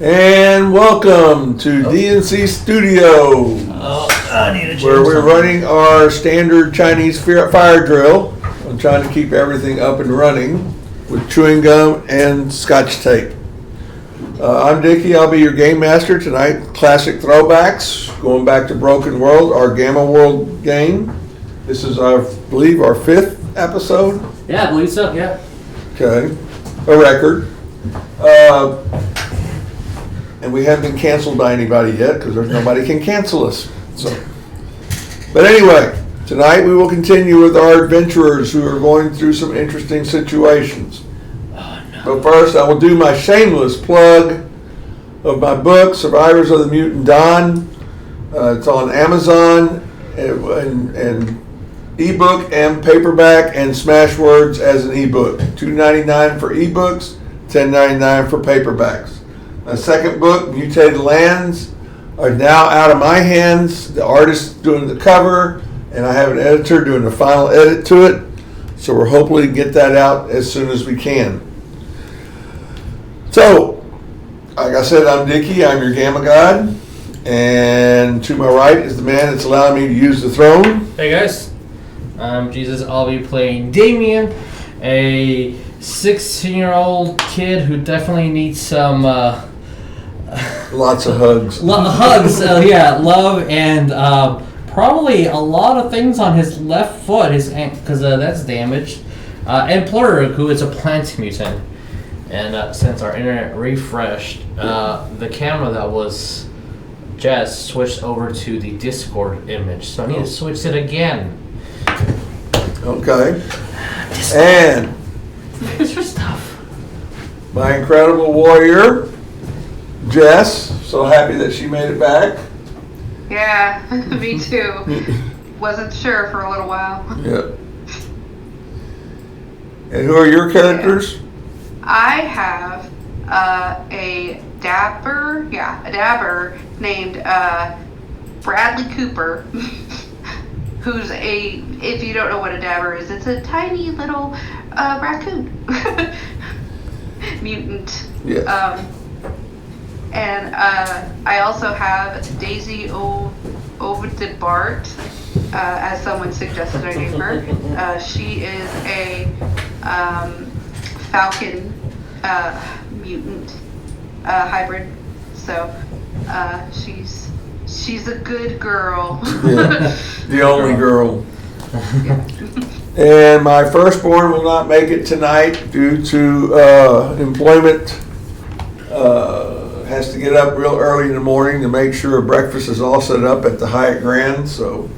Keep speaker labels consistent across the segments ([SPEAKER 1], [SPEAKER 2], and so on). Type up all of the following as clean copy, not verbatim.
[SPEAKER 1] And welcome to DNC Studio, where we're running our standard Chinese fire drill. I'm trying to keep everything up and running with chewing gum and scotch tape. I'm Dickie. I'll be your game master tonight. Classic Throwbacks, going back to Broken World, our Gamma World game. This is, I believe, our 5th episode.
[SPEAKER 2] Yeah, I believe so, yeah.
[SPEAKER 1] Okay, a record. And we haven't been canceled by anybody yet because there's nobody can cancel us. But anyway, tonight we will continue with our adventurers who are going through some interesting situations.
[SPEAKER 2] Oh, no.
[SPEAKER 1] But first, I will do my shameless plug of my book, Survivors of the Mutant Dawn. It's on Amazon and ebook and paperback and Smashwords as an ebook. $2.99 for ebooks, $10.99 for paperbacks. My second book, Mutated Lands, are now out of my hands. The artist doing the cover, and I have an editor doing the final edit to it. So we're hopefully get that out as soon as we can. So, like I said, I'm Dickie. I'm your Gamma God. And to my right is the man that's allowing me to use the throne.
[SPEAKER 2] Hey guys, I'm Jesus. I'll be playing Damian, a 16-year-old kid who definitely needs some
[SPEAKER 1] Lots of hugs.
[SPEAKER 2] Yeah, love, and probably a lot of things on his left foot, because that's damaged. And Plorg, who is a plant mutant. And since our internet refreshed, the camera that was Jess switched over to the Discord image, so I need to switch it again.
[SPEAKER 1] Okay. And
[SPEAKER 2] Extra stuff.
[SPEAKER 1] my incredible warrior, Jess. So happy that she made it back.
[SPEAKER 3] Yeah, me too. Wasn't sure for a little while.
[SPEAKER 1] Yeah. And who are your characters?
[SPEAKER 3] I have a dabber named Bradlee Cooper, who's if you don't know what a dabber is, it's a tiny little raccoon. Mutant.
[SPEAKER 1] Yes.
[SPEAKER 3] And I also have Dayzi Ove-da Bart, as someone suggested I name her. She is a falcon mutant hybrid, so she's a good girl.
[SPEAKER 1] Yeah, the only girl.
[SPEAKER 3] Yeah.
[SPEAKER 1] And my firstborn will not make it tonight due to employment. Has to get up real early in the morning to make sure breakfast is all set up at the Hyatt Grand. So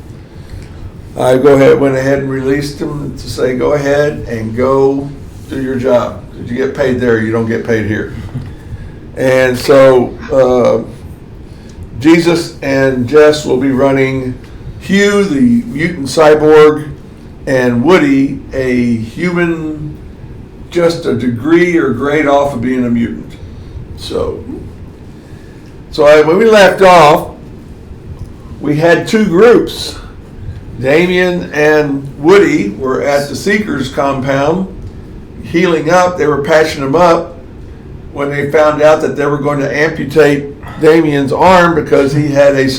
[SPEAKER 1] I went ahead and released him to say, go ahead and go do your job. If you get paid there, you don't get paid here. And so Jesus and Jess will be running Hugh, the mutant cyborg, and Woody, a human, just a degree or grade off of being a mutant. So when we left off, we had two groups. Damian and Woody were at the Seekers compound, healing up. They were patching him up when they found out that they were going to amputate Damian's arm because he had a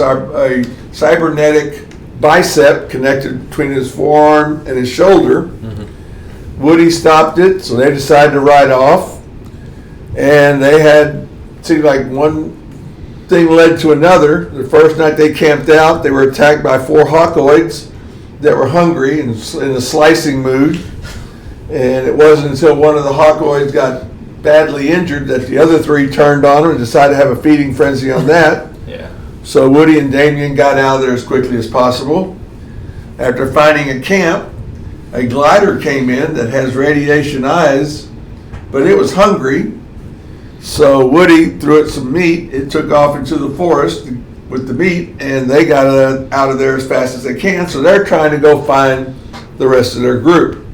[SPEAKER 1] cybernetic bicep connected between his forearm and his shoulder. Mm-hmm. Woody stopped it, so they decided to ride off. And seemed like one thing led to another. The first night they camped out, they were attacked by 4 hawkoids that were hungry and in a slicing mood. And it wasn't until one of the hawkoids got badly injured that the other 3 turned on him and decided to have a feeding frenzy on that.
[SPEAKER 2] Yeah.
[SPEAKER 1] So Woody and Damian got out of there as quickly as possible. After finding a camp, a glider came in that has radiation eyes, but it was hungry. So Woody threw it some meat. It took off into the forest with the meat, and they got out of there as fast as they can. So they're trying to go find the rest of their group.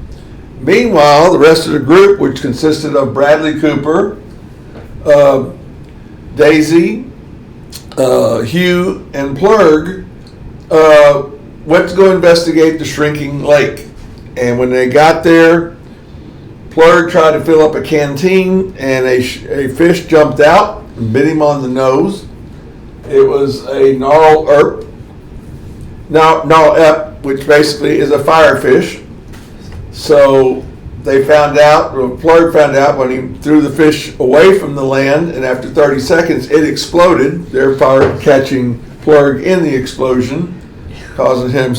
[SPEAKER 1] Meanwhile, the rest of the group, which consisted of Bradlee Cooper, Dayzi, Hugh, and Plorg, went to go investigate the shrinking lake. And when they got there, Plorg tried to fill up a canteen, and a fish jumped out and bit him on the nose. It was a gnarl erp, which basically is a firefish. So they found out, or Plorg found out when he threw the fish away from the land, and after 30 seconds it exploded, therefore catching Plorg in the explosion, causing him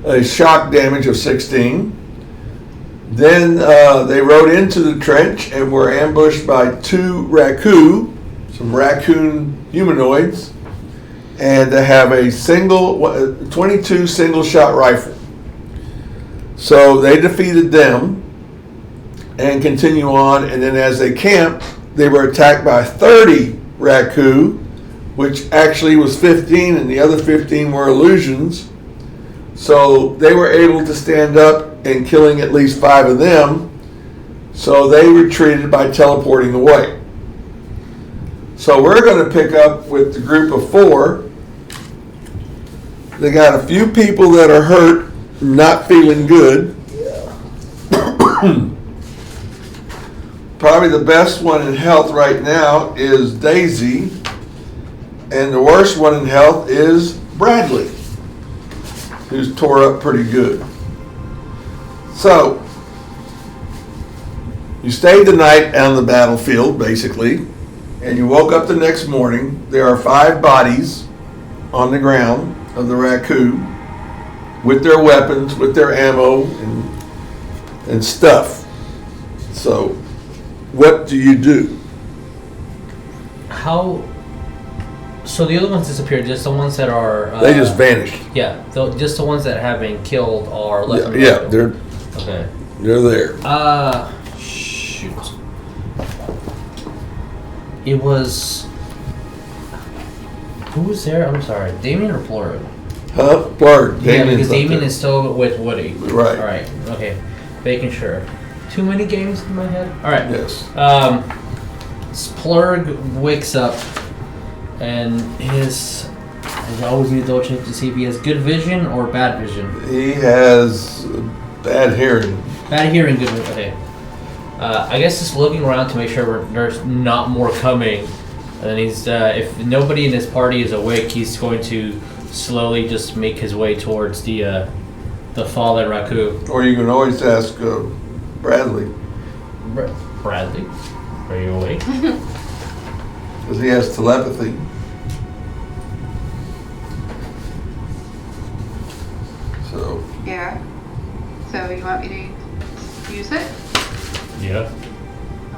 [SPEAKER 1] a shock damage of 16. Then they rode into the trench and were ambushed by 2 Raccoon, some raccoon humanoids, and they have a 22 single shot rifle. So they defeated them and continue on, and then as they camped, they were attacked by 30 Raccoon, which actually was 15, and the other 15 were illusions. So they were able to stand up and killing at least 5 of them, so they retreated by teleporting away. So we're going to pick up with the group of 4. They got a few people that are hurt, not feeling good. Probably the best one in health right now is Dayzi, and the worst one in health is Bradlee, who's tore up pretty good. So you stayed the night on the battlefield, basically, and you woke up the next morning. There are 5 bodies on the ground of the Raccoon with their weapons, with their ammo and stuff. So what do you do?
[SPEAKER 2] So the other ones disappeared, just the ones that are...
[SPEAKER 1] They just vanished.
[SPEAKER 2] Yeah, just the ones that have been killed are left.
[SPEAKER 1] Yeah, they're there.
[SPEAKER 2] Shoot. It was... Who was there? I'm sorry. Damian or Plorg?
[SPEAKER 1] Huh? Plorg.
[SPEAKER 2] Yeah, because Damian is still with Woody.
[SPEAKER 1] Right.
[SPEAKER 2] All right. Okay. Making sure. Too many games in my head? All right.
[SPEAKER 1] Yes.
[SPEAKER 2] Plorg wakes up and I always need to double check to see if he has good vision or bad vision.
[SPEAKER 1] He has bad hearing.
[SPEAKER 2] Bad hearing, good vision. Okay. I guess just looking around to make sure there's not more coming. And then he's, if nobody in his party is awake, he's going to slowly just make his way towards the fallen Raccoon.
[SPEAKER 1] Or you can always ask Bradlee.
[SPEAKER 2] Bradlee, are you awake?
[SPEAKER 1] Because he has telepathy. So.
[SPEAKER 3] Yeah. So you want me to use it?
[SPEAKER 2] Yeah.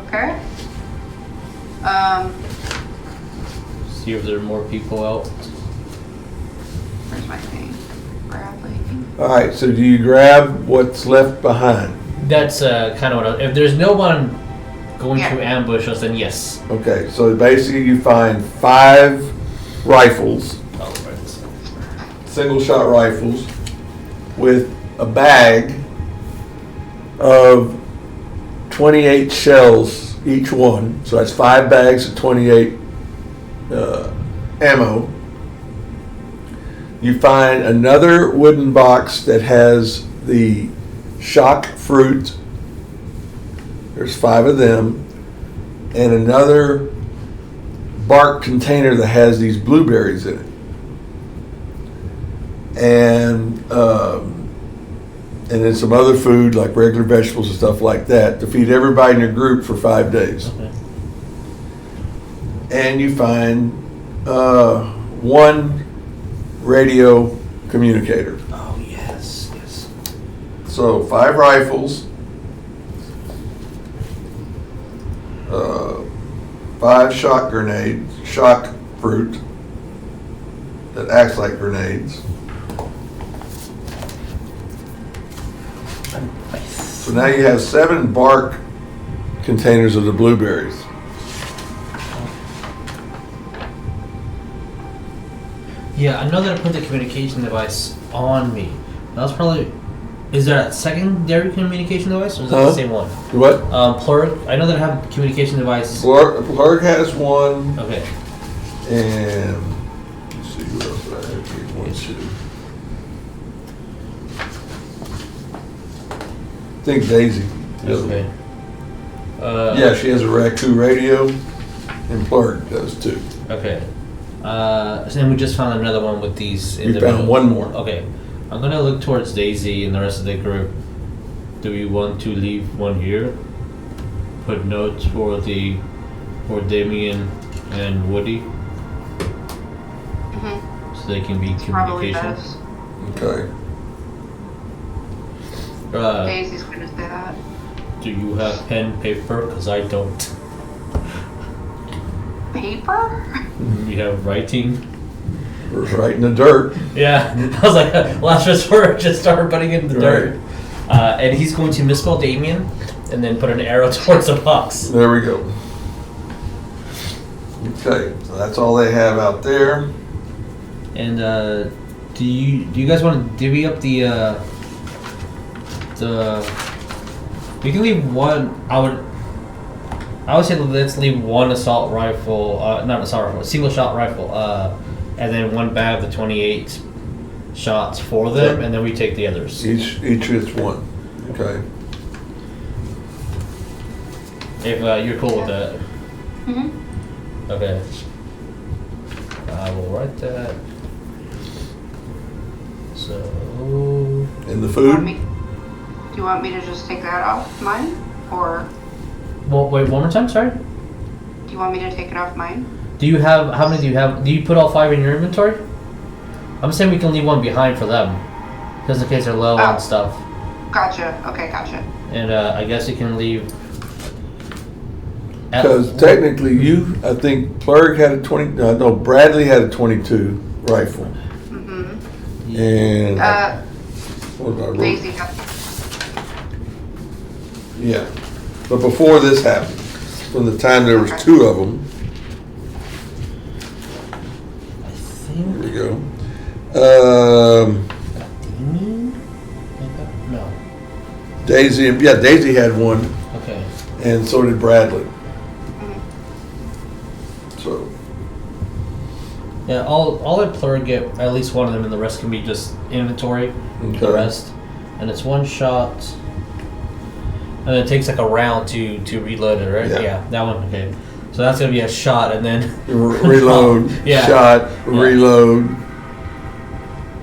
[SPEAKER 3] Okay.
[SPEAKER 2] See if there are more people out.
[SPEAKER 3] Where's my thing? Bradlee.
[SPEAKER 1] All right. So do you grab what's left behind?
[SPEAKER 2] That's kind of what. If there's no one going to ambush us, then yes.
[SPEAKER 1] Okay. So basically, you find 5 rifles, single shot rifles, with a bag of 28 shells each one. So that's 5 bags of 28 ammo. You find another wooden box that has the shock fruit. There's 5 of them. And another Bart container that has these blueberries in it. And then some other food like regular vegetables and stuff like that to feed everybody in your group for 5 days.
[SPEAKER 2] Okay.
[SPEAKER 1] And you find 1 radio communicator.
[SPEAKER 2] Oh, yes.
[SPEAKER 1] So 5 rifles, 5 shock fruit that acts like grenades. So now you have 7 bark containers of the blueberries.
[SPEAKER 2] Yeah, I know that I put the communication device on me. That was probably... Is there a secondary communication device, or is that the same one?
[SPEAKER 1] What?
[SPEAKER 2] Plorg. I know that I have communication devices.
[SPEAKER 1] Plorg has 1.
[SPEAKER 2] Okay.
[SPEAKER 1] And let's see what else I have here. 1, 2. I think Dayzi.
[SPEAKER 2] Okay.
[SPEAKER 1] Yeah, she has a Raccoon radio, and Plorg does too.
[SPEAKER 2] Okay. And we just found another one with these.
[SPEAKER 1] We found one more.
[SPEAKER 2] Okay. I'm gonna look towards Dayzi and the rest of the group. Do we want to leave one here? Put notes for Damian and Woody, so they can be
[SPEAKER 3] Probably
[SPEAKER 2] communication.
[SPEAKER 3] best.
[SPEAKER 1] Okay.
[SPEAKER 3] Daisy's going to say that.
[SPEAKER 2] Do you have pen, paper? Because I don't.
[SPEAKER 3] Paper?
[SPEAKER 2] You have writing?
[SPEAKER 1] We're right in the dirt.
[SPEAKER 2] Yeah. I was like, last resort, just start putting it in the dirt. And he's going to misspell Damian and then put an arrow towards the box.
[SPEAKER 1] There we go. Okay, so that's all they have out there.
[SPEAKER 2] And do you guys want to divvy up the we can leave one. I would say let's leave one assault rifle, not assault rifle, single shot rifle, and then one bag of the 28 shots for them, and then we take the others.
[SPEAKER 1] Each gets one. Okay.
[SPEAKER 2] If you're cool with that. Okay. I will write that. So.
[SPEAKER 1] And the
[SPEAKER 3] Do
[SPEAKER 1] food?
[SPEAKER 3] you want me to just take that off mine? Or
[SPEAKER 2] Well, wait, one more time, sorry?
[SPEAKER 3] do you want me to take it off mine?
[SPEAKER 2] Do you have, how many do you have? Do you put all 5 in your inventory? I'm saying we can leave one behind for them. Just in case they're low on stuff.
[SPEAKER 3] Gotcha. Okay, gotcha.
[SPEAKER 2] And I guess you can leave.
[SPEAKER 1] Because technically I think Plorg had a Bradlee had a 22 rifle. And what about
[SPEAKER 3] Daizy.
[SPEAKER 1] Yeah. But before this happened, from the time there was 2 of them,
[SPEAKER 2] I think.
[SPEAKER 1] here we go.
[SPEAKER 2] No.
[SPEAKER 1] Dayzi had one,
[SPEAKER 2] Okay.
[SPEAKER 1] and so did Bradlee. So,
[SPEAKER 2] Yeah, I'll let Plorg get at least one of them, and the rest can be just inventory. The
[SPEAKER 1] okay.
[SPEAKER 2] rest, and it's one shot, and it takes like a round to reload it, right?
[SPEAKER 1] Yeah.
[SPEAKER 2] That one. Okay, so that's gonna be a shot, and then
[SPEAKER 1] Reload,
[SPEAKER 2] Yeah.
[SPEAKER 1] shot, reload.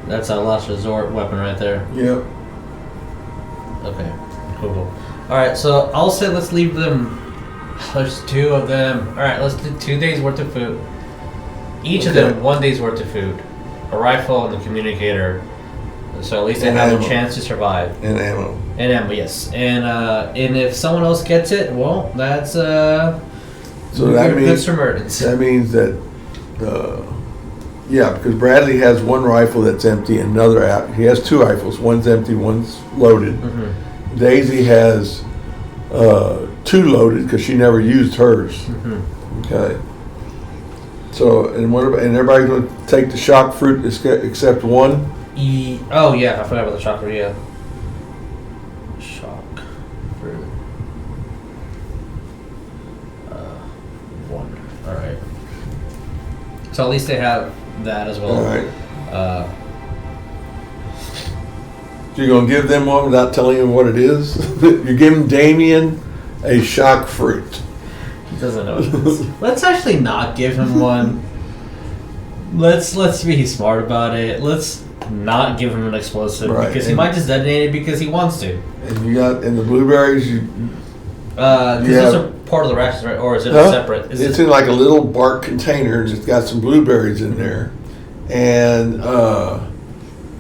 [SPEAKER 2] That's a last resort weapon right there.
[SPEAKER 1] Yep.
[SPEAKER 2] Okay, cool. All right, so I'll say let's leave them. There's 2 of them. All right, let's do 2 days worth of food. Each of them 1 day's worth of food, a rifle and the communicator. So at least they have a chance to survive.
[SPEAKER 1] And ammo.
[SPEAKER 2] And ammo, yes. And if someone else gets it, well, that's
[SPEAKER 1] So that means that because Bradlee has one rifle that's empty, and another out. He has 2 rifles. One's empty, one's loaded. Dayzi has 2 loaded because she never used hers. Okay. So and everybody's going to take the shock fruit except one.
[SPEAKER 2] Oh yeah, I forgot about the shock fruit. Yeah. Shock fruit. 1. All right. So at least they have that as well.
[SPEAKER 1] All right. So you're going to give them one without telling them what it is? You're giving Damian a shock fruit.
[SPEAKER 2] He doesn't know what it is. Let's actually not give him one. Let's be smart about it. Let's not give him an explosive because he might just detonate it because he wants to.
[SPEAKER 1] And you got the blueberries.
[SPEAKER 2] Because those are part of the rations, right? Or is it separate?
[SPEAKER 1] It's in like a little Bart container. It's got some blueberries in there, and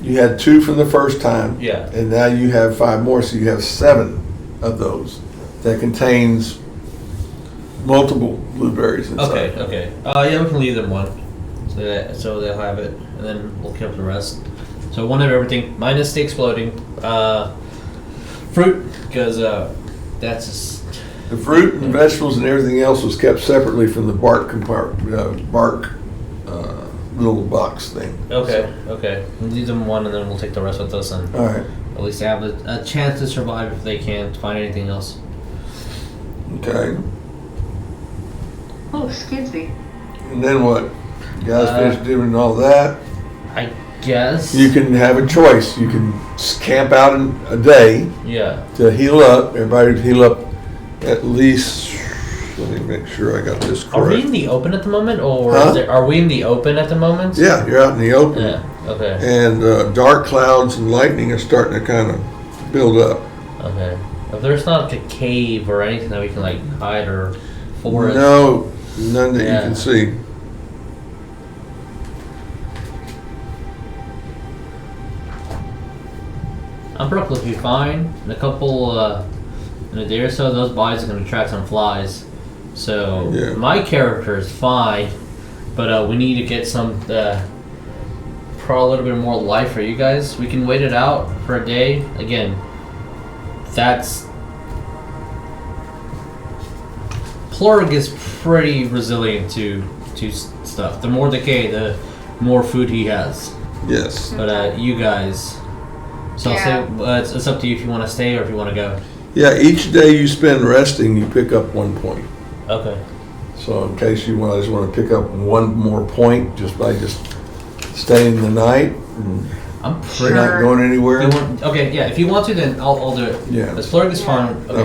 [SPEAKER 1] you had 2 from the first time.
[SPEAKER 2] Yeah.
[SPEAKER 1] And now you have 5 more, so you have 7 of those that contains multiple blueberries inside.
[SPEAKER 2] Okay. Yeah, we can leave them 1, so they'll have it, and then we'll keep the rest. So 1 of everything, minus the exploding fruit, because that's just.
[SPEAKER 1] The fruit and vegetables and everything else was kept separately from the bark little box thing.
[SPEAKER 2] Okay. We'll leave them 1, and then we'll take the rest with us, and
[SPEAKER 1] All right.
[SPEAKER 2] at least they have a chance to survive if they can't find anything else.
[SPEAKER 1] Okay.
[SPEAKER 3] Oh, excuse me.
[SPEAKER 1] And then what? You guys finished doing all that?
[SPEAKER 2] I guess.
[SPEAKER 1] You can have a choice. You can camp out in a day
[SPEAKER 2] Yeah.
[SPEAKER 1] to heal up. Everybody would heal up at least Let me make sure I got this correct.
[SPEAKER 2] Are we in the open at the moment, or
[SPEAKER 1] Huh?
[SPEAKER 2] are we in the open at the moment?
[SPEAKER 1] Yeah, you're out in the open.
[SPEAKER 2] Yeah. Okay.
[SPEAKER 1] And dark clouds and lightning are starting to kind of build up.
[SPEAKER 2] Okay. If there's not like a cave or anything that we can like hide or forest.
[SPEAKER 1] No, none that you
[SPEAKER 2] Yeah.
[SPEAKER 1] can see.
[SPEAKER 2] I'm perfectly fine. In a couple, in a day or so, those bodies are going to attract some flies. So
[SPEAKER 1] Yeah.
[SPEAKER 2] my character is fine, but we need to get some, probably a little bit more life for you guys. We can wait it out for a day. Again, that's Plorg is pretty resilient to stuff. The more decay, the more food he has.
[SPEAKER 1] Yes.
[SPEAKER 2] But you guys. So
[SPEAKER 3] Yeah.
[SPEAKER 2] I'll say it's up to you if you want to stay or if you want to go.
[SPEAKER 1] Yeah, each day you spend resting, you pick up 1 point.
[SPEAKER 2] Okay.
[SPEAKER 1] So in case you want, I just want to pick up 1 more point just by just staying the night. And
[SPEAKER 2] I'm
[SPEAKER 1] we're
[SPEAKER 2] pretty.
[SPEAKER 1] not going anywhere.
[SPEAKER 2] You want, okay, yeah. If you want to, then I'll do it.
[SPEAKER 1] Yeah.
[SPEAKER 2] This Plorg is fine. Okay.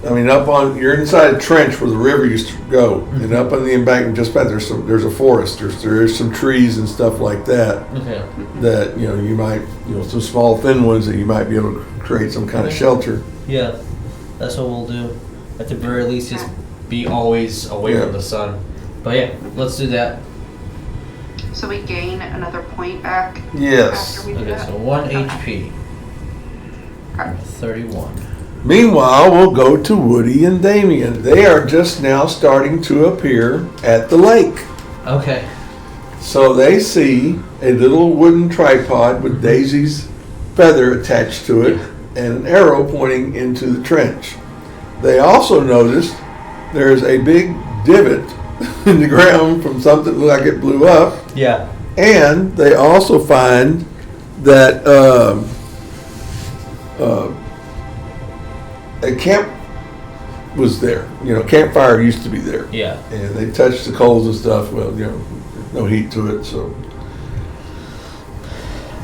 [SPEAKER 1] I mean, up on, you're inside a trench where the river used to go, and up on the embankment just back there's a forest. There's some trees and stuff like that.
[SPEAKER 2] Okay.
[SPEAKER 1] That you might some small thin ones that you might be able to create some kind of shelter.
[SPEAKER 2] Yeah, that's what we'll do. At the very least, just be always away
[SPEAKER 1] Yeah.
[SPEAKER 2] from the sun. But yeah, let's do that.
[SPEAKER 3] So we gain another point back
[SPEAKER 1] Yes.
[SPEAKER 3] after we do
[SPEAKER 2] Okay,
[SPEAKER 3] that?
[SPEAKER 2] so 1
[SPEAKER 3] Okay.
[SPEAKER 2] HP.
[SPEAKER 3] Okay.
[SPEAKER 2] 31.
[SPEAKER 1] Meanwhile, we'll go to Woody and Damian. They are just now starting to appear at the lake.
[SPEAKER 2] Okay.
[SPEAKER 1] So they see a little wooden tripod with Daisy's feather attached to it and an arrow pointing into the trench. They also noticed there's a big divot in the ground from something that looked like it blew up.
[SPEAKER 2] Yeah.
[SPEAKER 1] And they also find that a camp was there. Campfire used to be there.
[SPEAKER 2] Yeah.
[SPEAKER 1] And they touched the coals and stuff. Well, no heat to it, so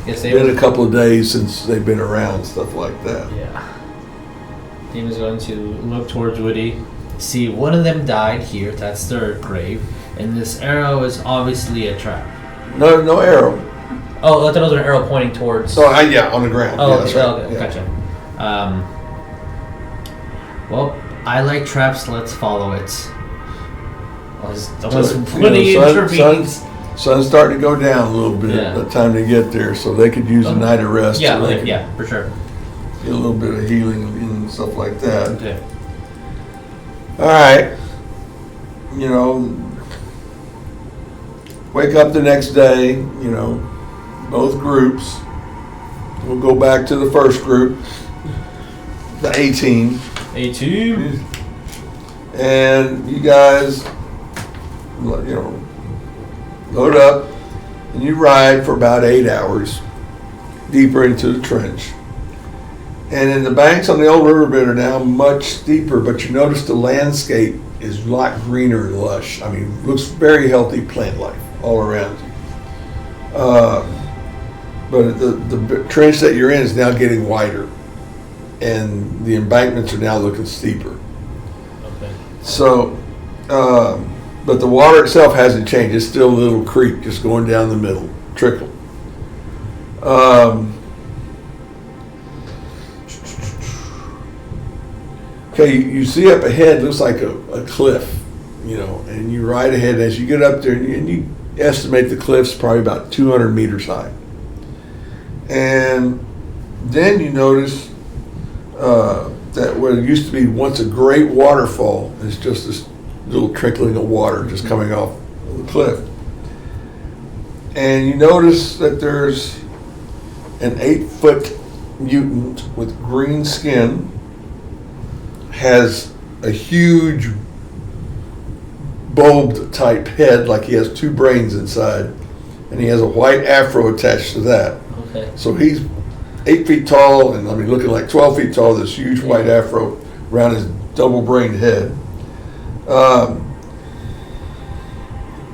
[SPEAKER 2] Guess
[SPEAKER 1] it's
[SPEAKER 2] they
[SPEAKER 1] been a couple of days since they've been around, stuff like that.
[SPEAKER 2] Yeah. Demon's going to look towards Woody, see one of them died here, that's their grave, and this arrow is obviously a trap.
[SPEAKER 1] No arrow.
[SPEAKER 2] Oh, I thought it was an arrow pointing towards...
[SPEAKER 1] Oh, yeah, on the ground.
[SPEAKER 2] Oh,
[SPEAKER 1] Yeah,
[SPEAKER 2] okay,
[SPEAKER 1] that's right.
[SPEAKER 2] okay,
[SPEAKER 1] Yeah.
[SPEAKER 2] gotcha. Well, I like traps, let's follow it. Unless Woody intervenes.
[SPEAKER 1] Sun's starting to go down a little bit
[SPEAKER 2] Yeah.
[SPEAKER 1] by the time they get there, so they could use a night of rest.
[SPEAKER 2] Yeah,
[SPEAKER 1] so they
[SPEAKER 2] okay,
[SPEAKER 1] could
[SPEAKER 2] yeah, for sure.
[SPEAKER 1] get a little bit of healing and stuff like that.
[SPEAKER 2] Okay.
[SPEAKER 1] All right. Wake up the next day, both groups. We'll go back to the first group, the A team.
[SPEAKER 2] A2.
[SPEAKER 1] And you guys, load up and you ride for about 8 hours deeper into the trench. And then the banks on the old riverbed are now much steeper, but you notice the landscape is a lot greener and lush. I mean, looks very healthy plant life all around you. But the trench that you're in is now getting wider, and the embankments are now looking steeper.
[SPEAKER 2] Okay.
[SPEAKER 1] So, but the water itself hasn't changed. It's still a little creek just going down the middle, trickle. Okay, you see up ahead, looks like a cliff, and you ride ahead. As you get up there, and you estimate the cliff's probably about 200 meters high. And then you notice that what used to be once a great waterfall is just this little trickling of water just coming off the cliff. And you notice that there's an 8-foot mutant with green skin, has a huge bulbed type head, like he has 2 brains inside, and he has a white afro attached to that.
[SPEAKER 2] Okay.
[SPEAKER 1] So he's 8 feet tall, and looking like 12 feet tall, this huge white afro around his double-brained head.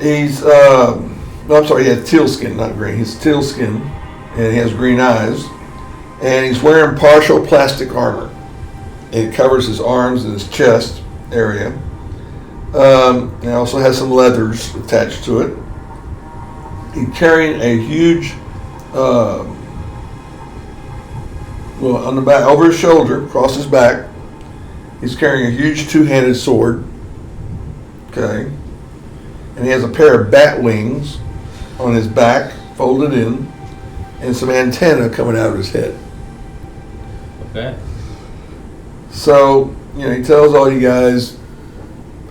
[SPEAKER 1] He has teal skin, not green. He's teal skin, and he has green eyes, and he's wearing partial plastic armor. And it covers his arms and his chest, area. It also has some leathers attached to it. He's carrying a huge, on the back, over his shoulder, across his back, he's carrying a huge two-handed sword. Okay. And he has a pair of bat wings on his back, folded in, and some antenna coming out of his head.
[SPEAKER 2] Okay.
[SPEAKER 1] So, he tells all you guys,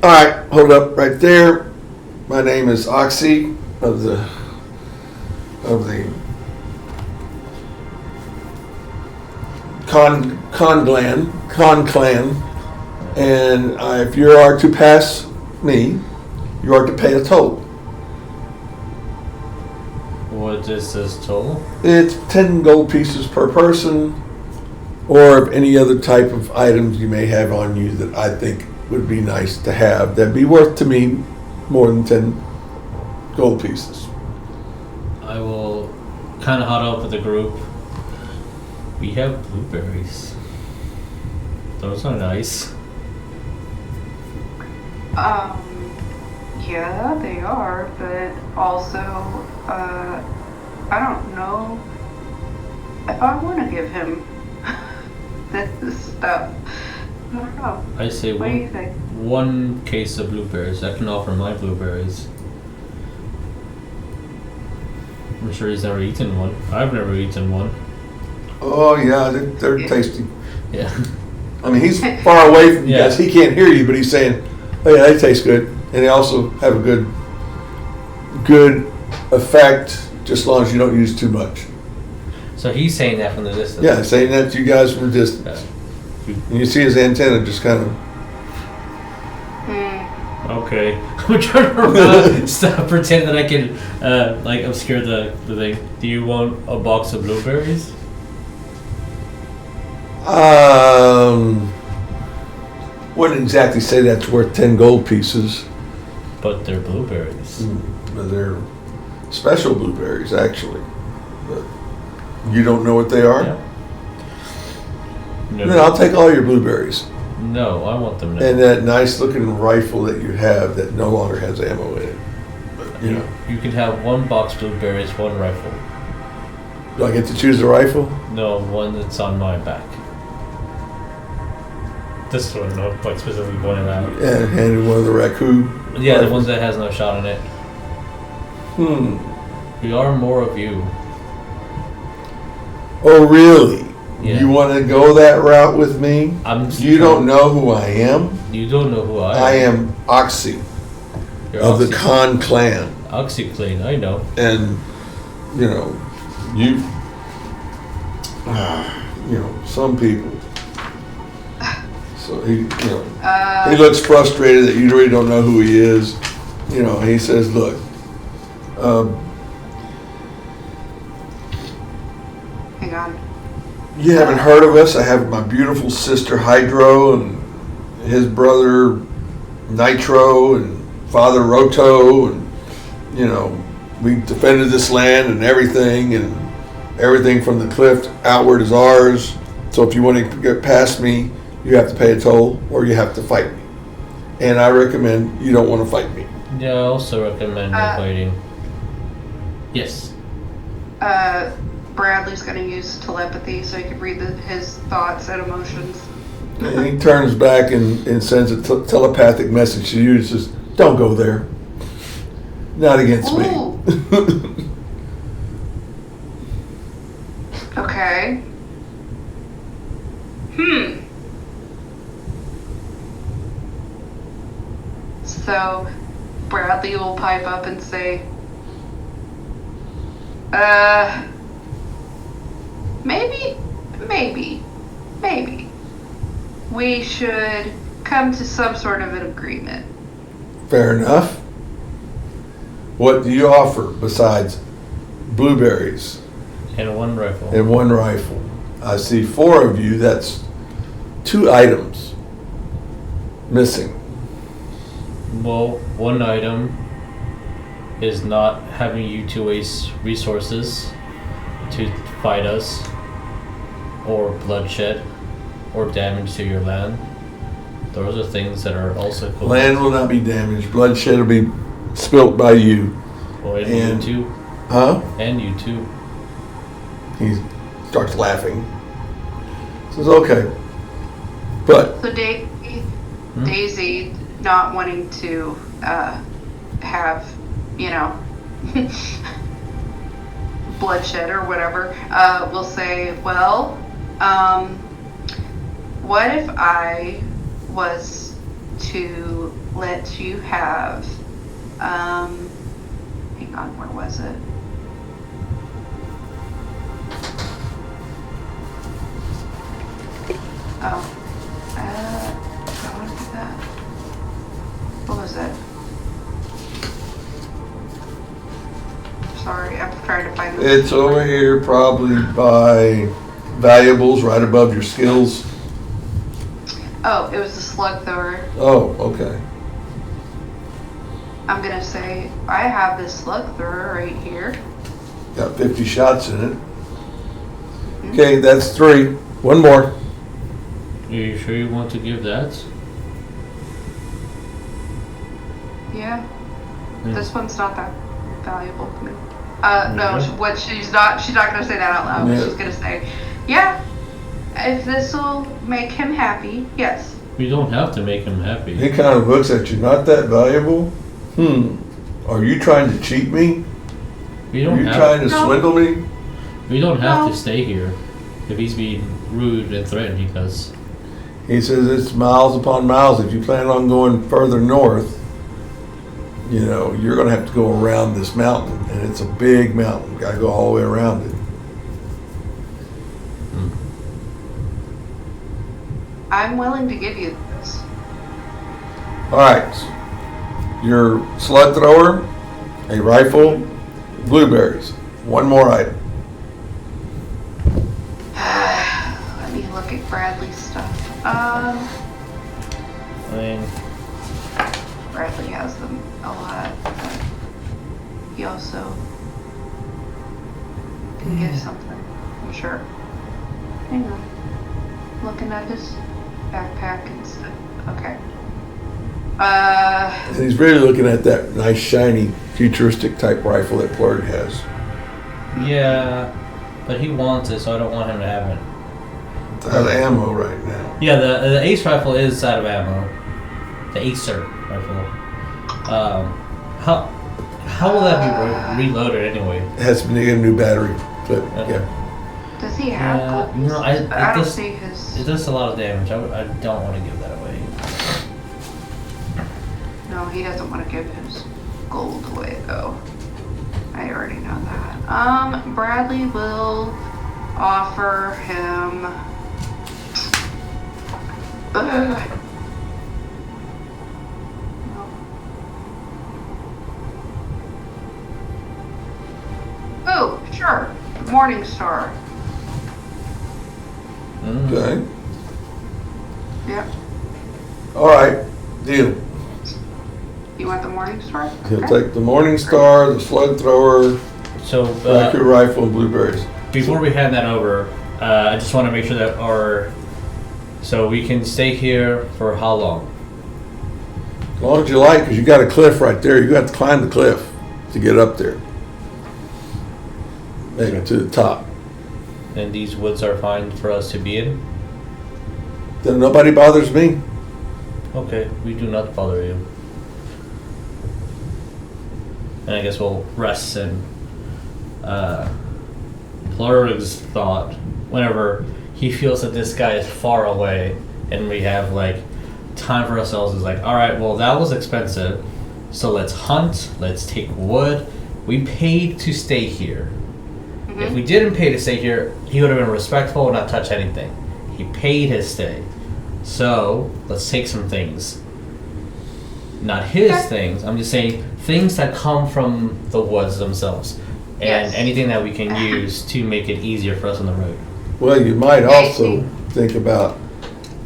[SPEAKER 1] all right, hold up right there. My name is Oxy of the Con Clan, and if you are to pass me, you are to pay a toll.
[SPEAKER 2] What is this toll?
[SPEAKER 1] It's 10 gold pieces per person, or any other type of items you may have on you that I think would be nice to have that'd be worth to me more than 10 gold pieces.
[SPEAKER 2] I will kind of huddle up with the group. We have blueberries. Those are nice.
[SPEAKER 3] Yeah, they are, but also, I don't know if I want to give him this stuff. I don't know.
[SPEAKER 2] I say
[SPEAKER 3] What do you think?
[SPEAKER 2] one case of blueberries. I can offer my blueberries. I'm sure he's never eaten one. I've never eaten one.
[SPEAKER 1] Oh yeah, they're tasty.
[SPEAKER 2] Yeah.
[SPEAKER 1] I mean, he's far away from you
[SPEAKER 2] Yeah.
[SPEAKER 1] guys. He can't hear you, but he's saying, "Oh yeah, they taste good," and they also have a good effect, just as long as you don't use too much.
[SPEAKER 2] So he's saying that from the distance.
[SPEAKER 1] Yeah, saying that to you guys from a distance.
[SPEAKER 2] Yeah.
[SPEAKER 1] And you see his antenna just kind of.
[SPEAKER 2] Okay. I'm trying to stop pretend that I can obscure the thing. Do you want a box of blueberries?
[SPEAKER 1] Wouldn't exactly say that's worth 10 gold pieces.
[SPEAKER 2] But they're blueberries.
[SPEAKER 1] But they're special blueberries, actually. But you don't know what they are?
[SPEAKER 2] Yeah. No.
[SPEAKER 1] Then I'll take all your blueberries.
[SPEAKER 2] No, I want them now.
[SPEAKER 1] And that nice looking rifle that you have that no longer has ammo in it. But,
[SPEAKER 2] You can have one box blueberries, one rifle.
[SPEAKER 1] Do I get to choose the rifle?
[SPEAKER 2] No, one that's on my back. This one, not quite specifically pointed out.
[SPEAKER 1] And handed one of the Raccoon.
[SPEAKER 2] Yeah, the
[SPEAKER 1] rifles.
[SPEAKER 2] one that has no shot in it. We are more of you.
[SPEAKER 1] Oh, really?
[SPEAKER 2] Yeah.
[SPEAKER 1] You want to go that route with me? You don't know who I am?
[SPEAKER 2] You don't know who I am.
[SPEAKER 1] I am Oxy
[SPEAKER 2] You're
[SPEAKER 1] of the Khan clan.
[SPEAKER 2] OxyClean, I know.
[SPEAKER 1] And, some people. So he looks frustrated that you really don't know who he is. He says, look,
[SPEAKER 3] Hang on.
[SPEAKER 1] you haven't heard of us. I have my beautiful sister Hydro and his brother Nitro and father Roto, and we defended this land and everything from the cliff outward is ours. So if you want to get past me, you have to pay a toll or you have to fight me. And I recommend you don't want to fight me.
[SPEAKER 2] Yeah, I also recommend fighting. Yes.
[SPEAKER 3] Bradley's going to use telepathy so he can read his thoughts and emotions.
[SPEAKER 1] And he turns back and sends a telepathic message to you. It says, don't go there. Not against me.
[SPEAKER 3] Okay. So, Bradley will pipe up and say, maybe, we should come to some sort of an agreement.
[SPEAKER 1] Fair enough. What do you offer besides blueberries?
[SPEAKER 2] And one rifle.
[SPEAKER 1] And one rifle. I see 4 of you. That's 2 items missing.
[SPEAKER 2] Well, one item is not having you two waste resources to fight us, or bloodshed, or damage to your land. Those are things that are also cool.
[SPEAKER 1] Land will not be damaged. Bloodshed will be spilt by you.
[SPEAKER 2] Well, and
[SPEAKER 1] And-
[SPEAKER 2] you too.
[SPEAKER 1] Huh?
[SPEAKER 2] And you too.
[SPEAKER 1] He starts laughing. Says, okay. But,
[SPEAKER 3] So Dayzi not wanting to have, bloodshed or whatever, will say, well, what if I was to let you have, hang on, where was it? Oh, I want to do that. What was it? Sorry, I'm trying to find this.
[SPEAKER 1] it's over here probably by valuables right above your skills.
[SPEAKER 3] Oh, it was the slug thrower.
[SPEAKER 1] Oh, okay.
[SPEAKER 3] I'm gonna say, I have this slug thrower right here.
[SPEAKER 1] Got 50 shots in it. Okay, that's 3. One more.
[SPEAKER 2] Are you sure you want to give that?
[SPEAKER 3] Yeah.
[SPEAKER 2] Hmm.
[SPEAKER 3] This one's not that valuable to me. No,
[SPEAKER 2] Okay.
[SPEAKER 3] what she's not gonna say that out loud.
[SPEAKER 1] Yeah.
[SPEAKER 3] She's gonna say, yeah, if this will make him happy, yes.
[SPEAKER 2] We don't have to make him
[SPEAKER 1] He
[SPEAKER 2] happy.
[SPEAKER 1] kind of looks at you. Not that valuable? Are you trying to cheat me?
[SPEAKER 2] We
[SPEAKER 1] Are
[SPEAKER 2] don't
[SPEAKER 1] you
[SPEAKER 2] have.
[SPEAKER 1] trying to
[SPEAKER 3] No.
[SPEAKER 1] swindle me?
[SPEAKER 2] We don't have
[SPEAKER 3] No.
[SPEAKER 2] to stay here. If he's being rude and threatening us.
[SPEAKER 1] He says it's miles upon miles. If you plan on going further north, you're going to have to go around this mountain. And it's a big mountain. Got to go all the way around it.
[SPEAKER 3] I'm willing to give you this.
[SPEAKER 1] All right. Your slug thrower, a rifle, blueberries. One more item.
[SPEAKER 3] Let me look at Bradley's stuff.
[SPEAKER 2] I mean,
[SPEAKER 3] Bradley has them a lot, but he also can give something, I'm sure. Hang on. Looking at his backpack and stuff. Okay.
[SPEAKER 1] And he's really looking at that nice, shiny, futuristic type rifle that Plorg has.
[SPEAKER 2] yeah, but he wants it, so I don't want him to have it.
[SPEAKER 1] It's out of ammo right now.
[SPEAKER 2] Yeah, the Ace rifle is out of ammo. The Acer rifle. How will that be reloaded anyway?
[SPEAKER 1] It has to get a new battery clip. Yeah.
[SPEAKER 3] Does he have gold?
[SPEAKER 2] No,
[SPEAKER 3] I don't
[SPEAKER 2] does,
[SPEAKER 3] see his.
[SPEAKER 2] it does a lot of damage. I don't want to give that away.
[SPEAKER 3] No, he doesn't want to give his gold away though. I already know that. Bradley will offer him. Ugh. Oh, sure. Morning Star.
[SPEAKER 2] Mm.
[SPEAKER 1] Okay.
[SPEAKER 3] Yep.
[SPEAKER 1] All right. Deal.
[SPEAKER 3] You want the Morning Star?
[SPEAKER 1] He'll
[SPEAKER 3] Okay.
[SPEAKER 1] take the Morning Star, the slug thrower,
[SPEAKER 2] So
[SPEAKER 1] Raccoon rifle, and blueberries.
[SPEAKER 2] before we hand that over, I just want to make sure that so we can stay here for how long?
[SPEAKER 1] As long as you like, because you got a cliff right there. You got to climb the cliff to get up there. Make it to the top.
[SPEAKER 2] And these woods are fine for us to be in?
[SPEAKER 1] Then nobody bothers me.
[SPEAKER 2] Okay, we do not bother you. And I guess we'll rest and Plorg's thought whenever he feels that this guy is far away and we have like time for ourselves is like, alright, well that was expensive. So let's hunt, let's take wood. We paid to stay here. If we didn't pay to stay here, he would have been respectful and not touch anything. He paid his stay. So, let's take some things. Not his things, I'm just saying things that come from the woods themselves. And
[SPEAKER 3] Yes.
[SPEAKER 2] anything that we can use to make it easier for us on the road.
[SPEAKER 1] Well, you might also think about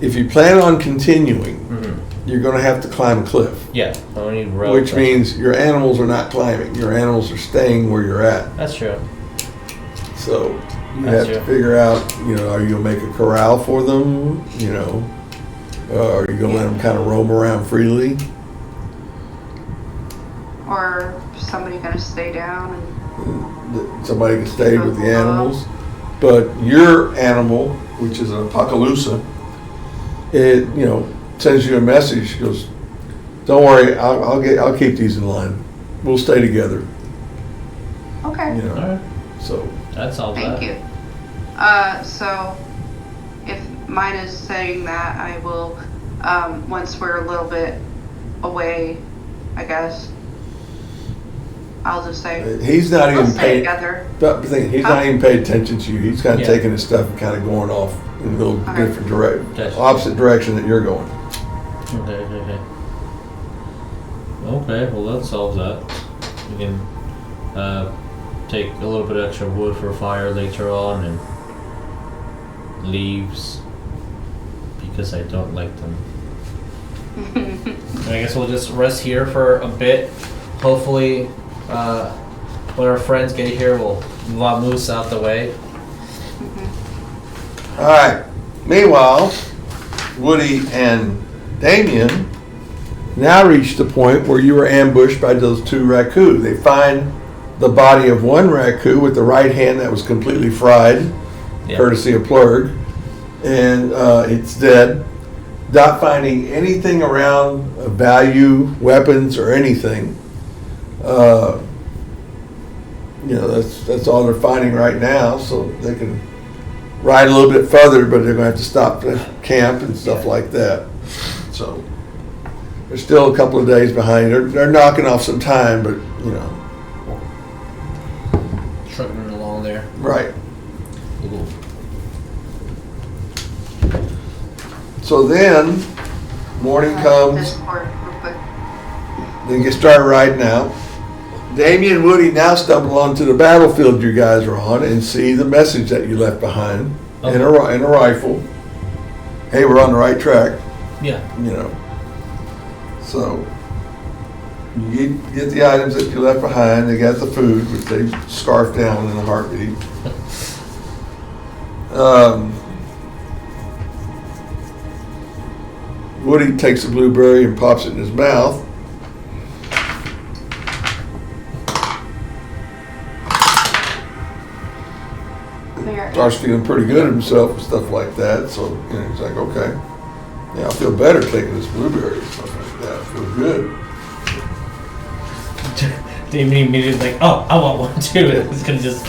[SPEAKER 1] if you plan on continuing, you're going to have to climb a cliff.
[SPEAKER 2] Yeah, I need rope.
[SPEAKER 1] Which means your animals are not climbing. Your animals are staying where you're at.
[SPEAKER 2] That's true.
[SPEAKER 1] So you
[SPEAKER 2] That's
[SPEAKER 1] have to
[SPEAKER 2] true.
[SPEAKER 1] figure out, are you going to make a corral for them? Are you gonna let them kind of roam around freely?
[SPEAKER 3] Or somebody gonna stay down and
[SPEAKER 1] Somebody can stay with the animals, but your animal, which is a Apocalypsa, it sends you a message. It goes, "Don't worry, I'll keep these in line. We'll stay together."
[SPEAKER 3] okay.
[SPEAKER 2] Alright.
[SPEAKER 1] So
[SPEAKER 2] That's all
[SPEAKER 3] Thank
[SPEAKER 2] that.
[SPEAKER 3] you. So if mine is saying that, I will, once we're a little bit away, I guess, I'll just say,
[SPEAKER 1] he's not
[SPEAKER 3] we'll
[SPEAKER 1] even
[SPEAKER 3] stay
[SPEAKER 1] paying.
[SPEAKER 3] together.
[SPEAKER 1] But the thing, he's not even paying attention to you. He's kind of
[SPEAKER 2] Yeah.
[SPEAKER 1] taking his stuff and kind of going off in a little
[SPEAKER 3] Okay.
[SPEAKER 1] different direction,
[SPEAKER 2] Gotcha.
[SPEAKER 1] opposite direction that you're going.
[SPEAKER 2] Okay. Okay, well that solves that. We can take a little bit of extra wood for a fire later on and leaves because I don't like them. And I guess we'll just rest here for a bit. Hopefully, when our friends get here, we'll moose out the way.
[SPEAKER 1] All right. Meanwhile, Woody and Damian now reach the point where you were ambushed by those two raccoons. They find the body of one raccoon with the right hand that was completely fried,
[SPEAKER 2] Yeah.
[SPEAKER 1] courtesy of Plorg, and it's dead. Not finding anything around of value, weapons, or anything. That's all they're finding right now, so they can ride a little bit further, but they're going to have to stop to camp and stuff like that. So they're still a couple of days behind. They're knocking off some time, but
[SPEAKER 2] Trucking along there.
[SPEAKER 1] right.
[SPEAKER 2] Ooh.
[SPEAKER 1] So then morning comes.
[SPEAKER 3] Discord real quick.
[SPEAKER 1] Then get started riding out. Damian and Woody now stumble onto the battlefield you guys are on and see the message that you left behind in a rifle. Hey, we're on the right track.
[SPEAKER 2] Yeah.
[SPEAKER 1] So you get the items that you left behind. They got the food, which they scarfed down in a heartbeat. Woody takes a blueberry and pops it in his mouth. Starts feeling pretty good at himself and stuff like that. So he's like, okay, yeah, I feel better taking this blueberry and stuff like that. I feel good.
[SPEAKER 2] Damian immediately like, oh, I want one too. He's gonna just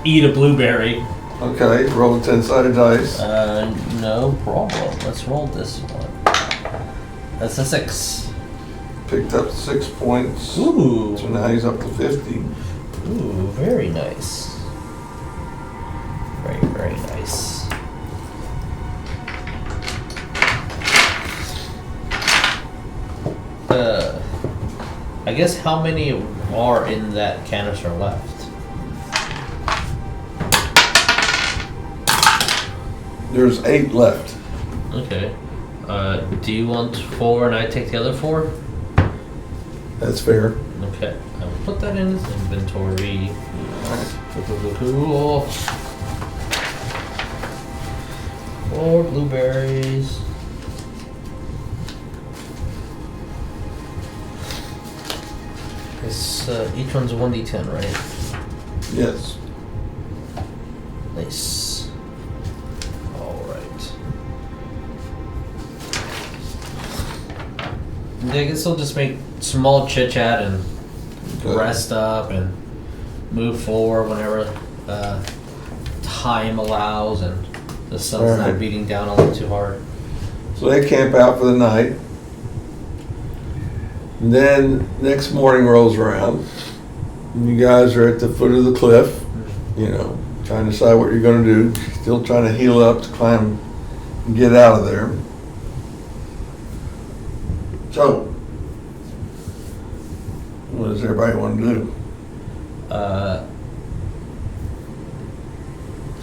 [SPEAKER 2] eat a blueberry.
[SPEAKER 1] Okay, roll a 10-sided dice.
[SPEAKER 2] No problem. Let's roll this one. That's a 6.
[SPEAKER 1] Picked up 6 points.
[SPEAKER 2] Ooh.
[SPEAKER 1] So now he's up to 50.
[SPEAKER 2] Ooh, very nice. Very, very nice. I guess how many are in that canister left?
[SPEAKER 1] There's 8 left.
[SPEAKER 2] Okay. Do you want 4 and I take the other 4?
[SPEAKER 1] That's fair.
[SPEAKER 2] Okay. I will put that in his inventory. Cool. 4 blueberries. It's, each one's 1d10, right?
[SPEAKER 1] Yes.
[SPEAKER 2] Nice. Alright. I guess we'll just make small chit chat and
[SPEAKER 1] Okay.
[SPEAKER 2] rest up and move forward whenever time allows and the sun's
[SPEAKER 1] Alright.
[SPEAKER 2] not beating down a little too hard.
[SPEAKER 1] So they camp out for the night. And then next morning rolls around. And you guys are at the foot of the cliff, trying to decide what you're going to do. Still trying to heal up to climb and get out of there. So, what does everybody want to do?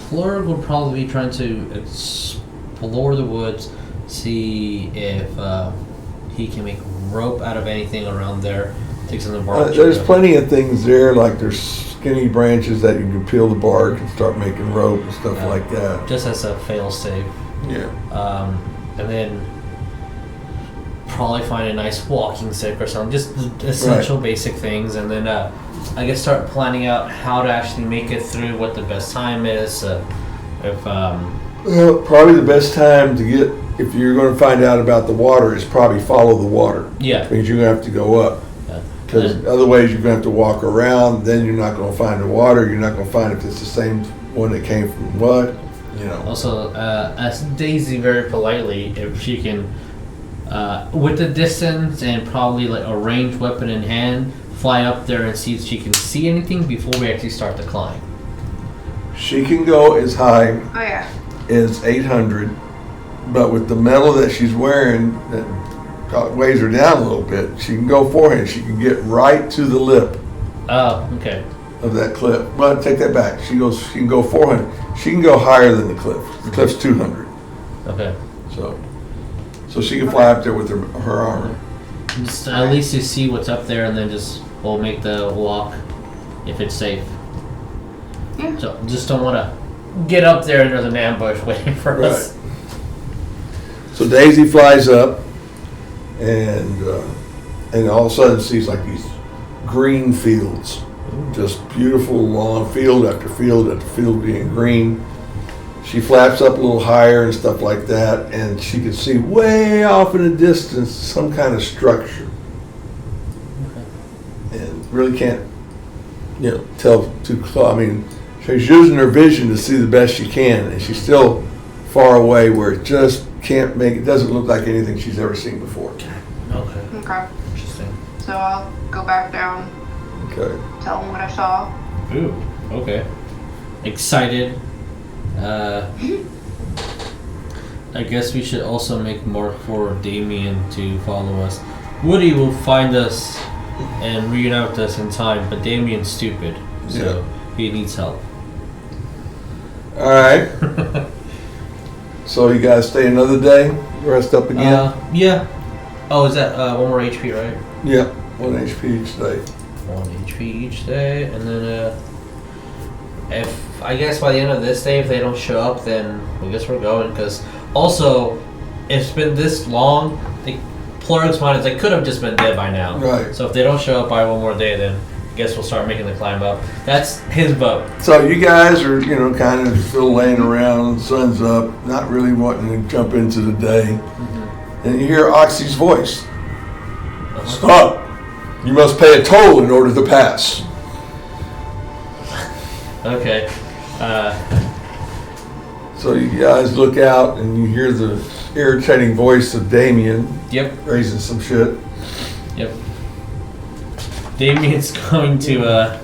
[SPEAKER 2] Plorg would probably be trying to explore the woods, see if he can make rope out of anything around there. Take some of the bark.
[SPEAKER 1] There's plenty of things there, like there's skinny branches that you can peel the bark and start making rope and stuff like that.
[SPEAKER 2] Just as a fail safe.
[SPEAKER 1] Yeah.
[SPEAKER 2] And then probably find a nice walking stick or something, just essential basic things, and then I guess start planning out how to actually make it through, what the best time is.
[SPEAKER 1] Well, probably the best time to get, if you're going to find out about the water, is probably follow the water.
[SPEAKER 2] Yeah.
[SPEAKER 1] Means you're going to have to go up. Because otherwise you're going to have to walk around, then you're not going to find the water, you're not going to find if it's the same one that came from what, you know.
[SPEAKER 2] Also, ask Dayzi very politely if she can, with the distance and probably like a ranged weapon in hand, fly up there and see if she can see anything before we actually start the climb.
[SPEAKER 1] She can go as high
[SPEAKER 3] Oh,
[SPEAKER 1] as 800, but with the metal that she's wearing that weighs her down a little bit, she can go 400. She can get right to the lip
[SPEAKER 2] Oh, okay.
[SPEAKER 1] of that cliff. Well, take that back. She can go 400. She can go higher than the cliff. The cliff's 200.
[SPEAKER 2] Okay.
[SPEAKER 1] So she can fly up there with her armor.
[SPEAKER 2] Just at least you see what's up there, and then we'll make the walk if it's safe.
[SPEAKER 3] Yeah.
[SPEAKER 2] So just don't want to get up there and there's an ambush waiting for us.
[SPEAKER 1] So Dayzi flies up, and all of a sudden sees like these green fields, just beautiful long field after field after field being green. She flaps up a little higher and stuff like that, and she can see way off in the distance some kind of structure, and really can't, tell too close. I mean, she's using her vision to see the best she can, and she's still far away where it just can't make. It doesn't look like anything she's ever seen before.
[SPEAKER 2] Okay.
[SPEAKER 3] Okay.
[SPEAKER 2] Interesting.
[SPEAKER 3] So I'll go back down,
[SPEAKER 1] Okay.
[SPEAKER 3] tell them what I saw.
[SPEAKER 2] Ooh. Okay. Excited. I guess we should also make mark for Damian to follow us. Woody will find us and reunite with us in time, but Damian's stupid, so he needs help.
[SPEAKER 1] All right. So you guys stay another day, rest up again.
[SPEAKER 2] Yeah. Oh, is that 1 more HP, right?
[SPEAKER 1] Yep, 1 HP each day.
[SPEAKER 2] 1 HP each day, and then if I guess by the end of this day, if they don't show up, then I guess we're going. Because also, it's been this long. The Plorg's mind, they could have just been dead by now.
[SPEAKER 1] Right.
[SPEAKER 2] So if they don't show up by 1 more day, then I guess we'll start making the climb up. That's his vote.
[SPEAKER 1] So you guys are, kind of still laying around, sun's up, not really wanting to jump into the day. Mm-hmm. And you hear Oxy's voice. Stop! You must pay a toll in order to pass.
[SPEAKER 2] Okay.
[SPEAKER 1] So you guys look out and you hear the irritating voice of Damian.
[SPEAKER 2] Yep.
[SPEAKER 1] Raising some shit.
[SPEAKER 2] Yep. Damian's going to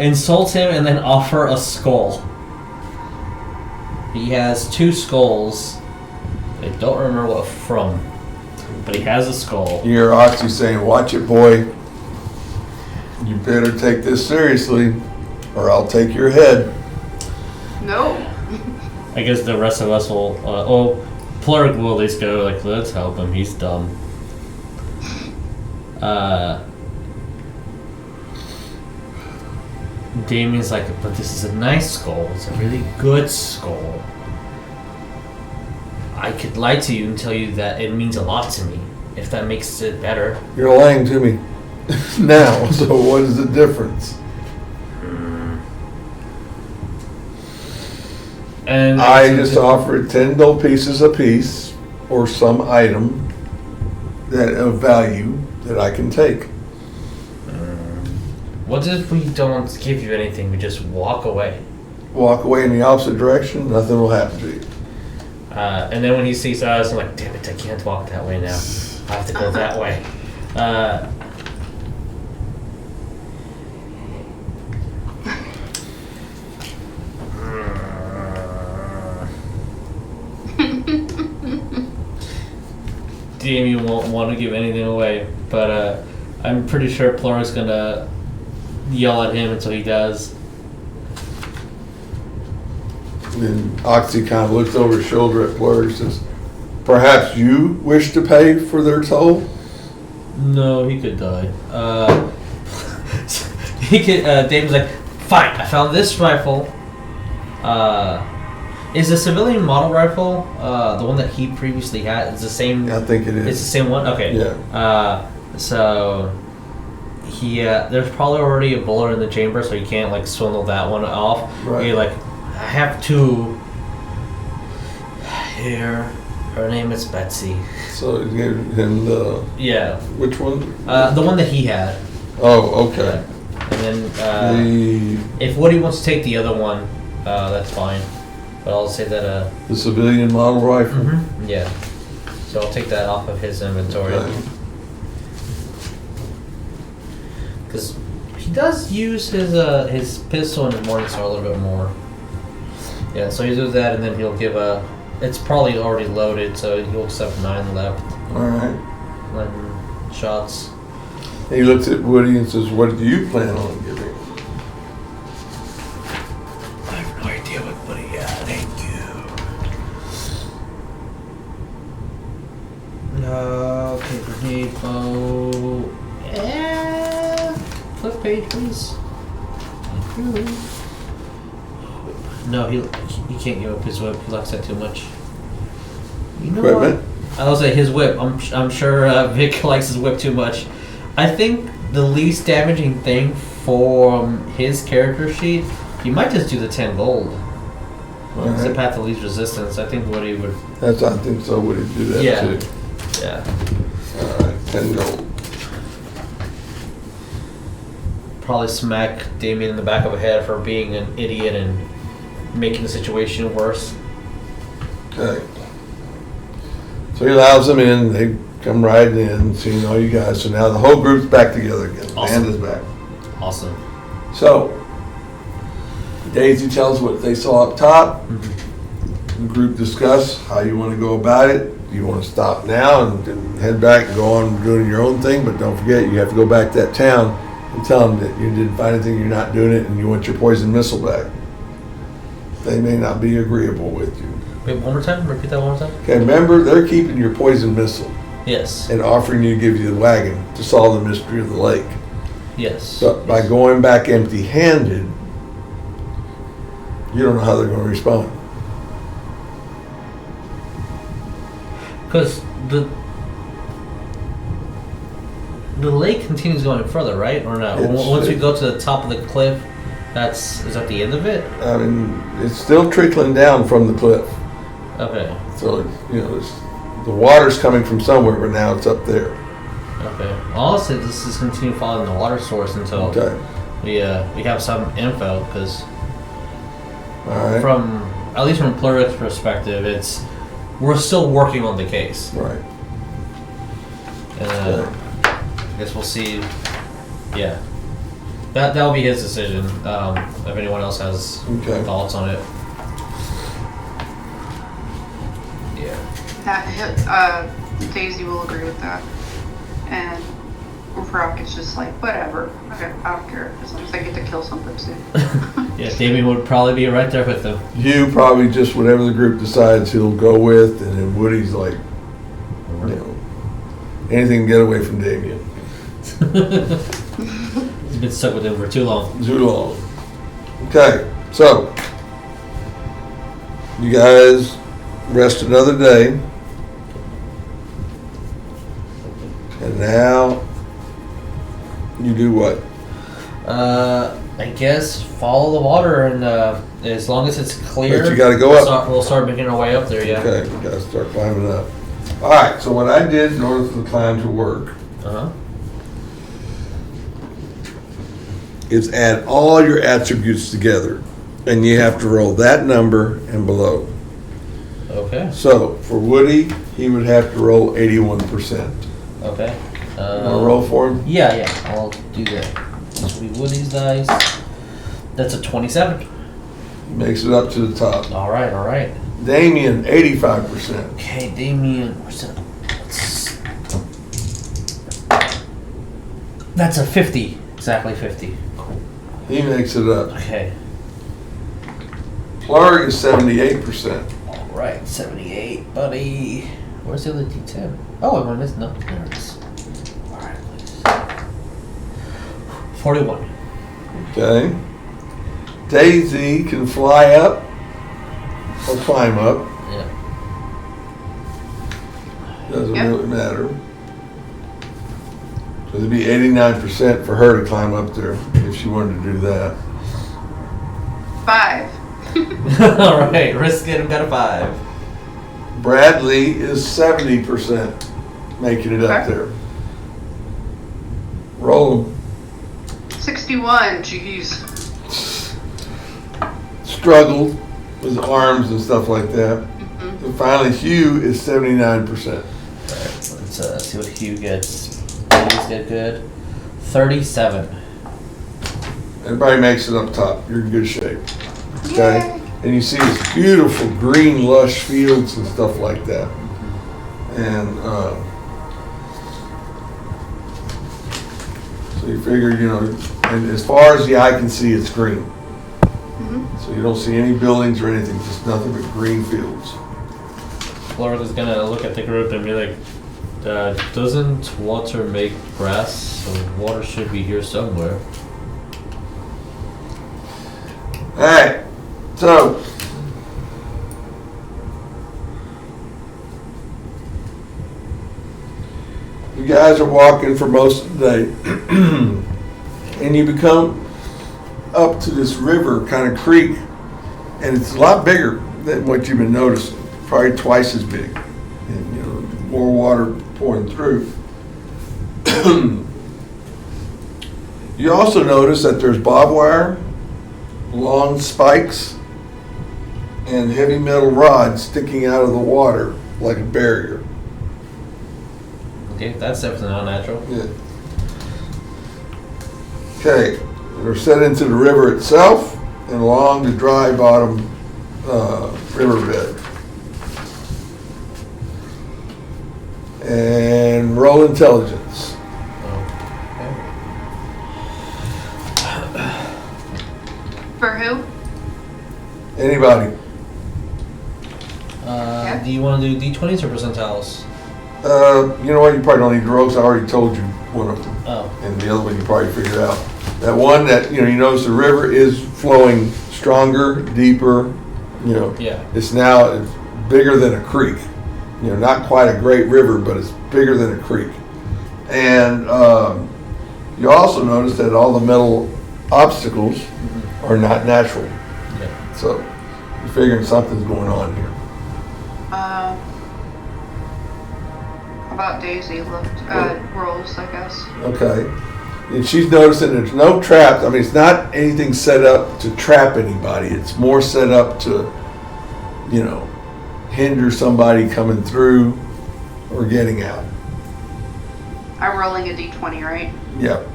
[SPEAKER 2] insult him and then offer a skull. He has 2 skulls. I don't remember what from, but he has a skull.
[SPEAKER 1] You hear Oxy saying, "Watch it, boy. You better take this seriously, or I'll take your head."
[SPEAKER 3] No.
[SPEAKER 2] I guess the rest of us will. Plorg will at least go like, let's help him. He's dumb. Damian's like, but this is a nice skull. It's a really good skull. I could lie to you and tell you that it means a lot to me, if that makes it better.
[SPEAKER 1] You're lying to me now, so what is the difference?
[SPEAKER 2] And
[SPEAKER 1] I just offered 10 gold pieces apiece, or some item that of value that I can take.
[SPEAKER 2] What if we don't give you anything? We just walk away.
[SPEAKER 1] Walk away in the opposite direction, nothing will happen to you.
[SPEAKER 2] And then when he sees us, I'm like, damn it, I can't walk that way now. I have to go that way. Damian won't want to give anything away, but I'm pretty sure Plorg's gonna yell at him until he does.
[SPEAKER 1] And Oxy kind of looks over his shoulder at Plorg and says, "Perhaps you wish to pay for their toll?"
[SPEAKER 2] No, he could die. He could. Damon's like, fine. I found this rifle. Is the civilian model rifle the one that he previously had? Is the same?
[SPEAKER 1] I think it is.
[SPEAKER 2] It's the same one. Okay.
[SPEAKER 1] Yeah.
[SPEAKER 2] So he there's probably already a bullet in the chamber, so you can't like swindle that one off.
[SPEAKER 1] Right.
[SPEAKER 2] You're like, I have two. Here, her name is Betsy.
[SPEAKER 1] So you gave him the...
[SPEAKER 2] Yeah.
[SPEAKER 1] Which one?
[SPEAKER 2] The one that he had.
[SPEAKER 1] Oh, okay.
[SPEAKER 2] And then if Woody wants to take the other one, that's fine. But I'll say that...
[SPEAKER 1] the civilian model rifle?
[SPEAKER 2] Mm-hmm. Yeah. So I'll take that off of his inventory. Because he does use his pistol in his Morningstar a little bit more. Yeah, so he does that, and then he'll give a... It's probably already loaded, so he'll accept 9 left.
[SPEAKER 1] Alright.
[SPEAKER 2] 9 shots.
[SPEAKER 1] He looks at Woody and says, what do you plan on giving?
[SPEAKER 2] I have no idea what Woody got. Thank you. Okay, grenade bow. Flip page, please. Thank you. No, he can't give up his whip. He likes that too much. You know
[SPEAKER 1] Equipment?
[SPEAKER 2] what? I was say his whip. I'm sure Vic likes his whip too much. I think the least damaging thing for his character sheet, you might just do the 10 gold. Right. It's the path of least resistance. I think Woody would.
[SPEAKER 1] I think so. Woody do that too.
[SPEAKER 2] Yeah.
[SPEAKER 1] Alright, 10 gold.
[SPEAKER 2] Probably smack Damian in the back of the head for being an idiot and making the situation worse.
[SPEAKER 1] Okay. So he allows them in. They come riding in, seeing all you guys. So now the whole group's back together again.
[SPEAKER 2] Awesome.
[SPEAKER 1] Band is back.
[SPEAKER 2] Awesome.
[SPEAKER 1] So Dayzi tells what they saw up top.
[SPEAKER 2] Mm-hmm.
[SPEAKER 1] The group discuss how you want to go about it. Do you want to stop now and head back and go on doing your own thing? But don't forget, you have to go back to that town and tell them that you didn't find anything, you're not doing it, and you want your poison missile back. They may not be agreeable with you.
[SPEAKER 2] Wait, one more time? Repeat that one more time?
[SPEAKER 1] Okay, remember, they're keeping your poison missile
[SPEAKER 2] Yes.
[SPEAKER 1] and offering you to give you the wagon to solve the mystery of the lake.
[SPEAKER 2] Yes.
[SPEAKER 1] But by going back empty-handed, you don't know how they're going to respond.
[SPEAKER 2] Because the lake continues going further, right? Or not? Once we go to the top of the cliff, is that the end of it?
[SPEAKER 1] I mean, it's still trickling down from the cliff.
[SPEAKER 2] Okay.
[SPEAKER 1] So, the water's coming from somewhere, but now it's up there.
[SPEAKER 2] Okay. I'll say this is continue following the water source until we have some info, because from at least from Plorg's perspective, we're still working on the case.
[SPEAKER 1] Right.
[SPEAKER 2] I guess we'll see. Yeah. That'll be his decision. If anyone else has thoughts on it.
[SPEAKER 3] Yeah. Dayzi will agree with that. And Rock is just like, whatever. I don't care. As long as I get to kill something soon.
[SPEAKER 2] Yeah, Damian would probably be right there with them.
[SPEAKER 1] You probably just whatever the group decides he'll go with, and then Woody's like, anything to get away from Damian.
[SPEAKER 2] He's been stuck with him for too long.
[SPEAKER 1] Too long. Okay, so you guys rest another day. And now you do what?
[SPEAKER 2] I guess follow the water, and as long as it's clear,
[SPEAKER 1] but you got to go up.
[SPEAKER 2] We'll start making our way up there. Yeah.
[SPEAKER 1] Okay, we got to start climbing up. All right. So what I did in order for the climb to work is add all your attributes together, and you have to roll that number and below.
[SPEAKER 2] Okay.
[SPEAKER 1] So for Woody, he would have to roll 81%.
[SPEAKER 2] Okay.
[SPEAKER 1] I'll roll for him?
[SPEAKER 2] Yeah, I'll do that. This will be Woody's dice. That's a 27.
[SPEAKER 1] Makes it up to the top.
[SPEAKER 2] All right.
[SPEAKER 1] Damian, 85%.
[SPEAKER 2] Okay, Damian, where's that? That's a 50. Exactly 50. Cool.
[SPEAKER 1] He makes it up.
[SPEAKER 2] Okay.
[SPEAKER 1] Plorg is 78%.
[SPEAKER 2] All right, 78, buddy. Where's the other D10? Oh, I missed. No, there it is. All right, please. 41.
[SPEAKER 1] Okay. Dayzi can fly up or climb up.
[SPEAKER 2] Yeah.
[SPEAKER 1] Doesn't really matter. So it'd be 89% for her to climb up there if she wanted to do that.
[SPEAKER 3] 5.
[SPEAKER 2] All right, risk it. I've got a 5.
[SPEAKER 1] Bradlee is 70% making it up
[SPEAKER 3] Okay.
[SPEAKER 1] there. Roll 'em.
[SPEAKER 3] 61. Jeez.
[SPEAKER 1] Struggled with arms and stuff like that.
[SPEAKER 3] Mm-hmm.
[SPEAKER 1] And finally, Hugh is 79%.
[SPEAKER 2] Let's see what Hugh gets. He's did good. 37.
[SPEAKER 1] Everybody makes it up top. You're in good shape. Okay?
[SPEAKER 3] Yay.
[SPEAKER 1] And you see this beautiful green, lush fields and stuff like that. And so you figure, and as far as the eye can see, it's green.
[SPEAKER 3] Mm-hmm.
[SPEAKER 1] So you don't see any buildings or anything, just nothing but green fields.
[SPEAKER 2] Plorg is gonna look at the group and be like, doesn't water make grass? So water should be here somewhere.
[SPEAKER 1] All right. So, you guys are walking for most of the day, and you become up to this river, kind of creek, and it's a lot bigger than what you've been noticing. Probably twice as big, and more water pouring through. You also notice that there's barbed wire, long spikes, and heavy metal rods sticking out of the water like a barrier.
[SPEAKER 2] Okay, that's definitely not natural.
[SPEAKER 1] Yeah. Okay, they're set into the river itself and along the dry bottom riverbed. And roll intelligence.
[SPEAKER 3] For who?
[SPEAKER 1] Anybody?
[SPEAKER 2] Do you want to do D20s or percentiles?
[SPEAKER 1] You know what? You probably don't need to roll 'cause I already told you one of them.
[SPEAKER 2] Oh.
[SPEAKER 1] And the other one you probably figured out. That one that, you notice the river is flowing stronger, deeper,
[SPEAKER 2] Yeah.
[SPEAKER 1] It's bigger than a creek. Not quite a great river, but it's bigger than a creek. And you also notice that all the metal obstacles are not natural.
[SPEAKER 2] Yeah.
[SPEAKER 1] So you're figuring something's going on here.
[SPEAKER 3] How about Dayzi rolls, I guess.
[SPEAKER 1] Okay. And she's noticing there's no traps. I mean, it's not anything set up to trap anybody. It's more set up to, hinder somebody coming through or getting out.
[SPEAKER 3] I'm rolling a d20, right?
[SPEAKER 1] Yep.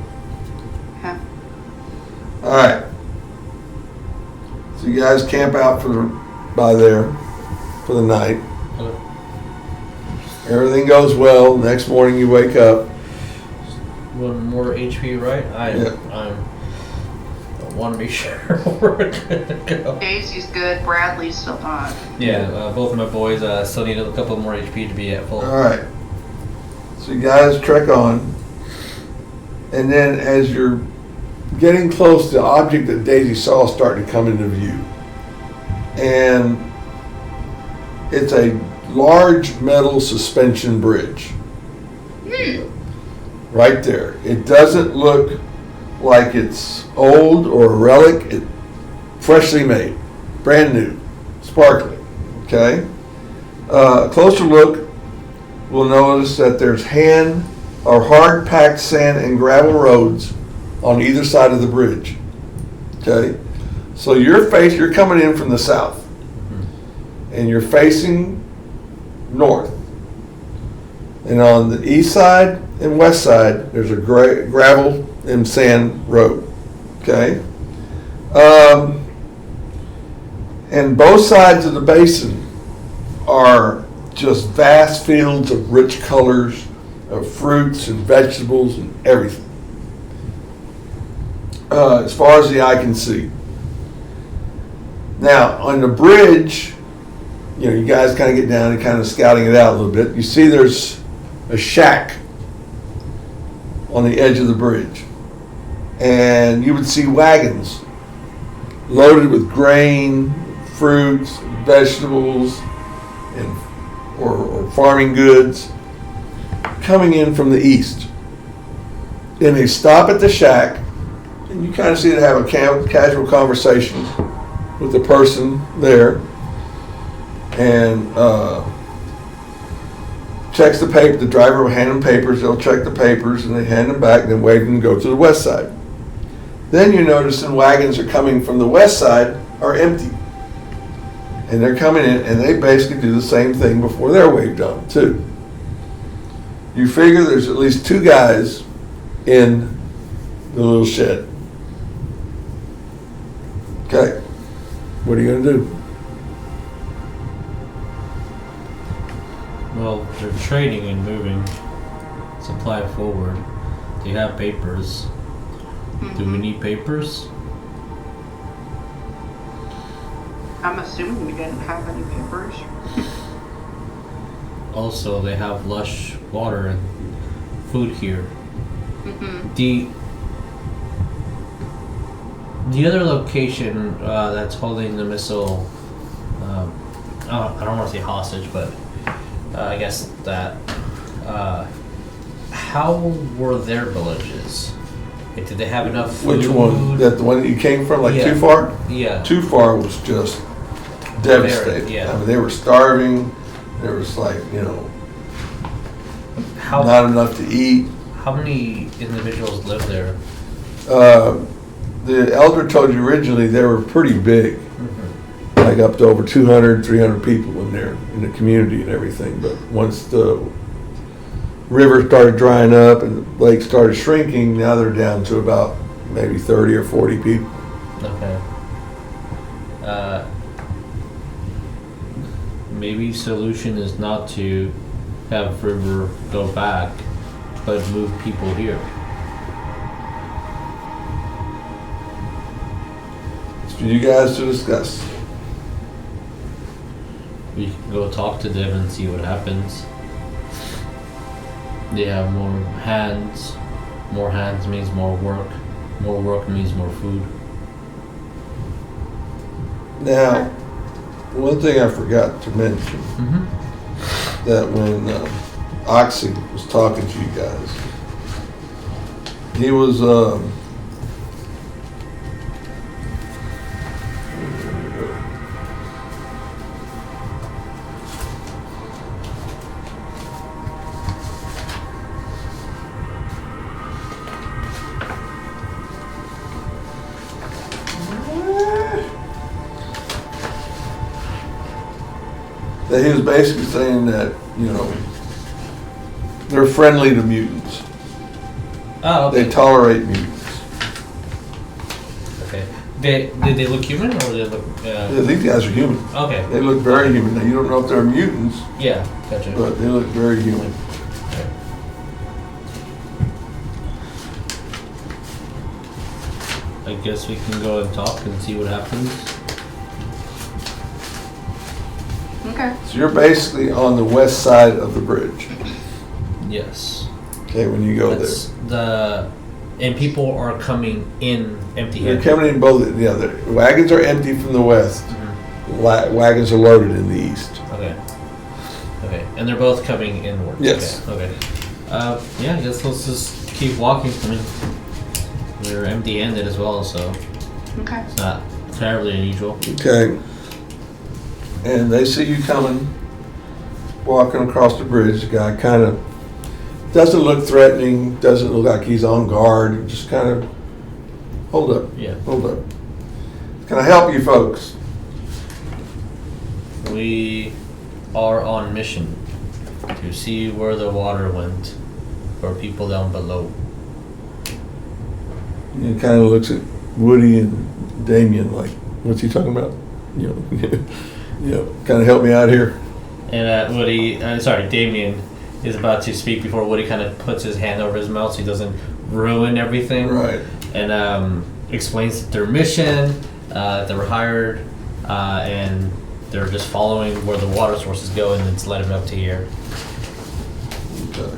[SPEAKER 3] Okay.
[SPEAKER 1] All right. So you guys camp out by there for the night.
[SPEAKER 2] Okay.
[SPEAKER 1] Everything goes well. Next morning you wake up.
[SPEAKER 2] One more HP, right? I want to be sure we're good to go.
[SPEAKER 3] Daisy's good. Bradlee's still not.
[SPEAKER 2] Yeah, both of my boys still need a couple more HP to be at full.
[SPEAKER 1] All right. So you guys trek on. And then as you're getting close, the object that Dayzi saw starting to come into view. And it's a large metal suspension bridge. Right there. It doesn't look like it's old or a relic. It's freshly made, brand new, sparkling. Okay. A closer look, we'll notice that there's hard packed sand and gravel roads on either side of the bridge. Okay. So you're coming in from the south, and you're facing north. And on the east side and west side, there's a gravel and sand road. Okay? And both sides of the basin are just vast fields of rich colors, of fruits and vegetables and everything. As far as the eye can see. Now, on the bridge, you guys kind of get down and kind of scouting it out a little bit. You see there's a shack on the edge of the bridge. And you would see wagons loaded with grain, fruits, vegetables, and or farming goods coming in from the east. And they stop at the shack, and you kind of see they have a casual conversation with the person there, and checks the paper. The driver will hand them papers. They'll check the papers, and they hand them back, and then wait and go to the west side. Then you notice the wagons are coming from the west side are empty. And they're coming in, and they basically do the same thing before they're waved on, too. You figure there's at least 2 guys in the little shed. Okay. What are you going to do?
[SPEAKER 2] Well, they're trading and moving. Supply forward. They have papers. Do we need papers?
[SPEAKER 3] I'm assuming we didn't have any papers.
[SPEAKER 2] Also, they have lush water and food here.
[SPEAKER 3] Mm-hmm.
[SPEAKER 2] The other location that's holding the missile, I don't want to say hostage, but I guess that. How were their villages? Like, did they have enough food?
[SPEAKER 1] Which one? That the one that you came from, like
[SPEAKER 2] Yeah.
[SPEAKER 1] Too Far?
[SPEAKER 2] Yeah.
[SPEAKER 1] Too Far was just devastated.
[SPEAKER 2] Yeah.
[SPEAKER 1] I mean, they were starving. There was like,
[SPEAKER 2] How
[SPEAKER 1] not enough to eat.
[SPEAKER 2] How many individuals live there?
[SPEAKER 1] The elder told you originally they were pretty big,
[SPEAKER 2] Mm-hmm.
[SPEAKER 1] like up to over 200, 300 people in there, in the community and everything. But once the river started drying up and the lake started shrinking, now they're down to about maybe 30 or 40 people.
[SPEAKER 2] Okay. Maybe solution is not to have river go back, but move people here.
[SPEAKER 1] It's for you guys to discuss.
[SPEAKER 2] We can go talk to them and see what happens. They have more hands. More hands means more work. More work means more food.
[SPEAKER 1] Now, one thing I forgot to mention, that when Oxy was talking to you guys, he was that he was basically saying that, they're friendly to mutants.
[SPEAKER 2] Oh, okay.
[SPEAKER 1] They tolerate mutants.
[SPEAKER 2] Okay. Did they look human or they look?
[SPEAKER 1] Yeah, these guys are human.
[SPEAKER 2] Okay.
[SPEAKER 1] They look very human. Now, you don't know if they're mutants,
[SPEAKER 2] Yeah. Gotcha.
[SPEAKER 1] but they look very human.
[SPEAKER 2] Okay. I guess we can go and talk and see what happens.
[SPEAKER 3] Okay.
[SPEAKER 1] So you're basically on the west side of the bridge.
[SPEAKER 2] Yes.
[SPEAKER 1] Okay, when you go
[SPEAKER 2] That's and people are coming in
[SPEAKER 1] there. They're
[SPEAKER 2] empty-handed.
[SPEAKER 1] coming in both, the wagons are empty from the west.
[SPEAKER 2] Mhm.
[SPEAKER 1] Wagons are loaded in the east.
[SPEAKER 2] Okay. Okay. And they're both coming inward.
[SPEAKER 1] Yes.
[SPEAKER 2] Okay. Yeah, I guess let's just keep walking. I mean, we're empty-handed as well, so
[SPEAKER 3] Okay.
[SPEAKER 2] it's not terribly unusual.
[SPEAKER 1] Okay. And they see you coming, walking across the bridge. The guy kind of doesn't look threatening, doesn't look like he's on guard, just kind of, hold up,
[SPEAKER 2] Yeah.
[SPEAKER 1] hold up. Can I help you folks?
[SPEAKER 2] We are on mission to see where the water went for people down below.
[SPEAKER 1] He kind of looks at Woody and Damian like, what's he talking about? Kind of help me out here.
[SPEAKER 2] And Damian is about to speak before Woody kind of puts his hand over his mouth so he doesn't ruin everything.
[SPEAKER 1] Right.
[SPEAKER 2] And explains their mission, that they were hired, and they're just following where the water sources go and it's led them up to here.
[SPEAKER 1] Okay.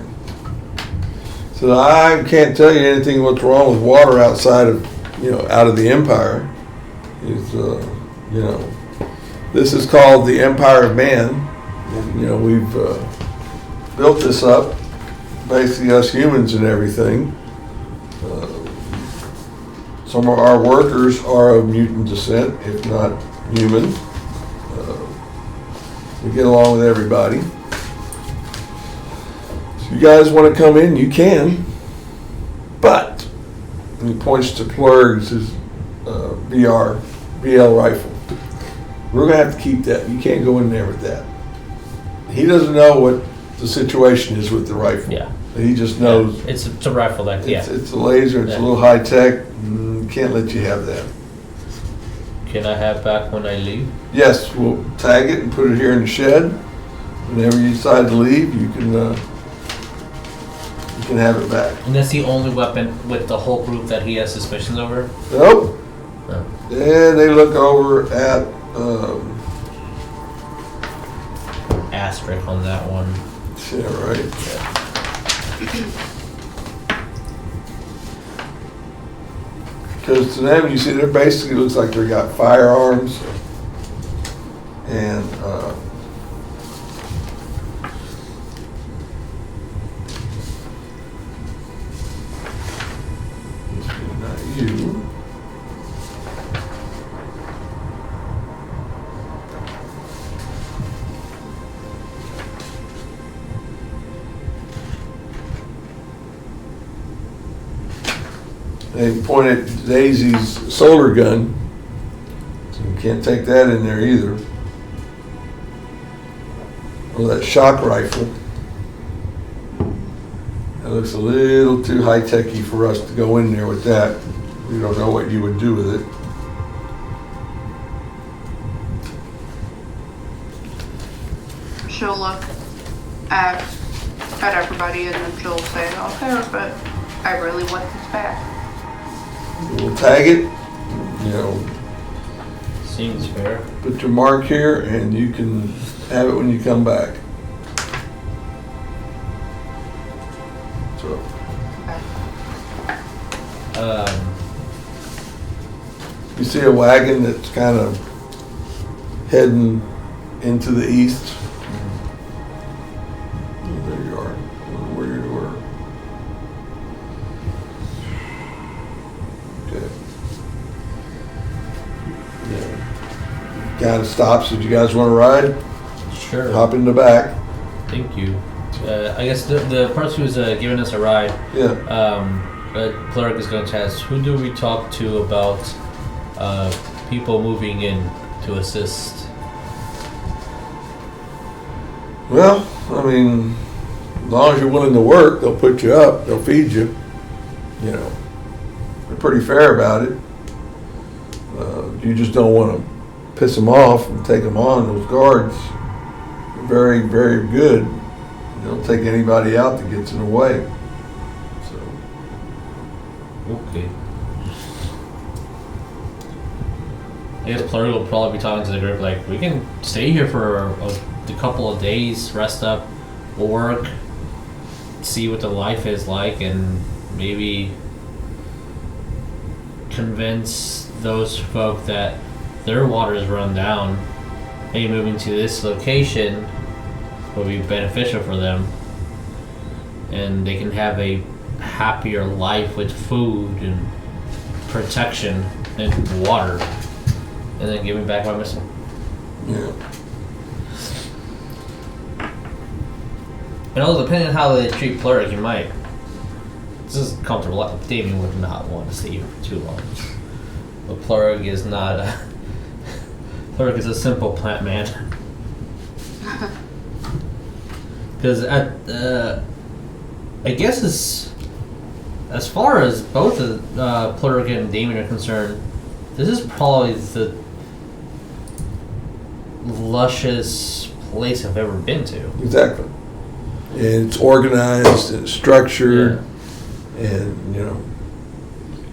[SPEAKER 1] So I can't tell you anything what's wrong with water outside of, out of the Empire. It's, This is called the Empire of Man. And, you know, we've built this up, basically us humans and everything. Some of our workers are of mutant descent, if not human. We get along with everybody. So you guys want to come in, you can. But, and he points to Plorg's BL rifle. We're going to have to keep that. You can't go in there with that. He doesn't know what the situation is with the rifle.
[SPEAKER 2] Yeah.
[SPEAKER 1] He just knows.
[SPEAKER 2] Yeah. It's a rifle that, yeah.
[SPEAKER 1] It's a laser, it's a little high tech. Can't let you have that.
[SPEAKER 2] Can I have back when I leave?
[SPEAKER 1] Yes, we'll tag it and put it here in the shed. Whenever you decide to leave, you can have it back.
[SPEAKER 2] And that's the only weapon with the whole group that he has suspicions over?
[SPEAKER 1] Nope.
[SPEAKER 2] No.
[SPEAKER 1] And they look over at
[SPEAKER 2] Asterisk on that one.
[SPEAKER 1] yeah, right. Because to them, you see, they're basically looks like they got firearms and not you. They pointed Dayzi's solar gun, so you can't take that in there either. Or that shock rifle. That looks a little too high-techy for us to go in there with that. We don't know what you would do with it.
[SPEAKER 3] She'll look at everybody and then she'll say, okay, but I really want this back.
[SPEAKER 1] We'll tag it, you know,
[SPEAKER 2] Seems fair.
[SPEAKER 1] put your mark here, and you can have it when you come back. So, you see a wagon that's kind of heading into the east. Oh, there you are. Where you were. Okay. Yeah. Kind of stops. Did you guys want to ride?
[SPEAKER 2] Sure.
[SPEAKER 1] Hop in the back.
[SPEAKER 2] Thank you. I guess the person who's giving us a ride,
[SPEAKER 1] Yeah.
[SPEAKER 2] Plorg is going to ask, who do we talk to about people moving in to assist?
[SPEAKER 1] Well, I mean, as long as you're willing to work, they'll put you up, they'll feed you. You know, they're pretty fair about it. You just don't want to piss them off and take them on. Those guards are very, very good. They'll take anybody out that gets in the way. So,
[SPEAKER 2] Okay. I guess Plorg will probably be talking to the group like, we can stay here for a couple of days, rest up, we'll work, see what the life is like, and maybe convince those folk that their water's run down, maybe moving to this location will be beneficial for them, and they can have a happier life with food and protection and water, and then give me back my missile.
[SPEAKER 1] yeah.
[SPEAKER 2] And also, depending on how they treat Plorg, you might. This is comfortable. Damian would not want to stay here for too long. But Plorg is not a. Plorg is a simple plant man. Because I guess as far as both Plorg and Damian are concerned, this is probably the luscious place I've ever been to.
[SPEAKER 1] Exactly. And it's organized and structured. And, you know,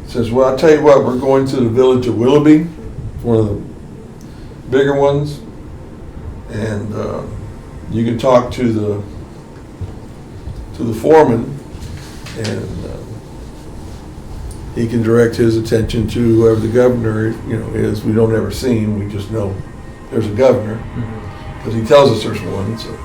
[SPEAKER 1] it says, well, I'll tell you what, we're going to the village of Willoughby, one of the bigger ones. And you can talk to the foreman, and he can direct his attention to whoever the governor, you know, is. We don't ever see him, we just know there's a governor, because he tells us there's one. So,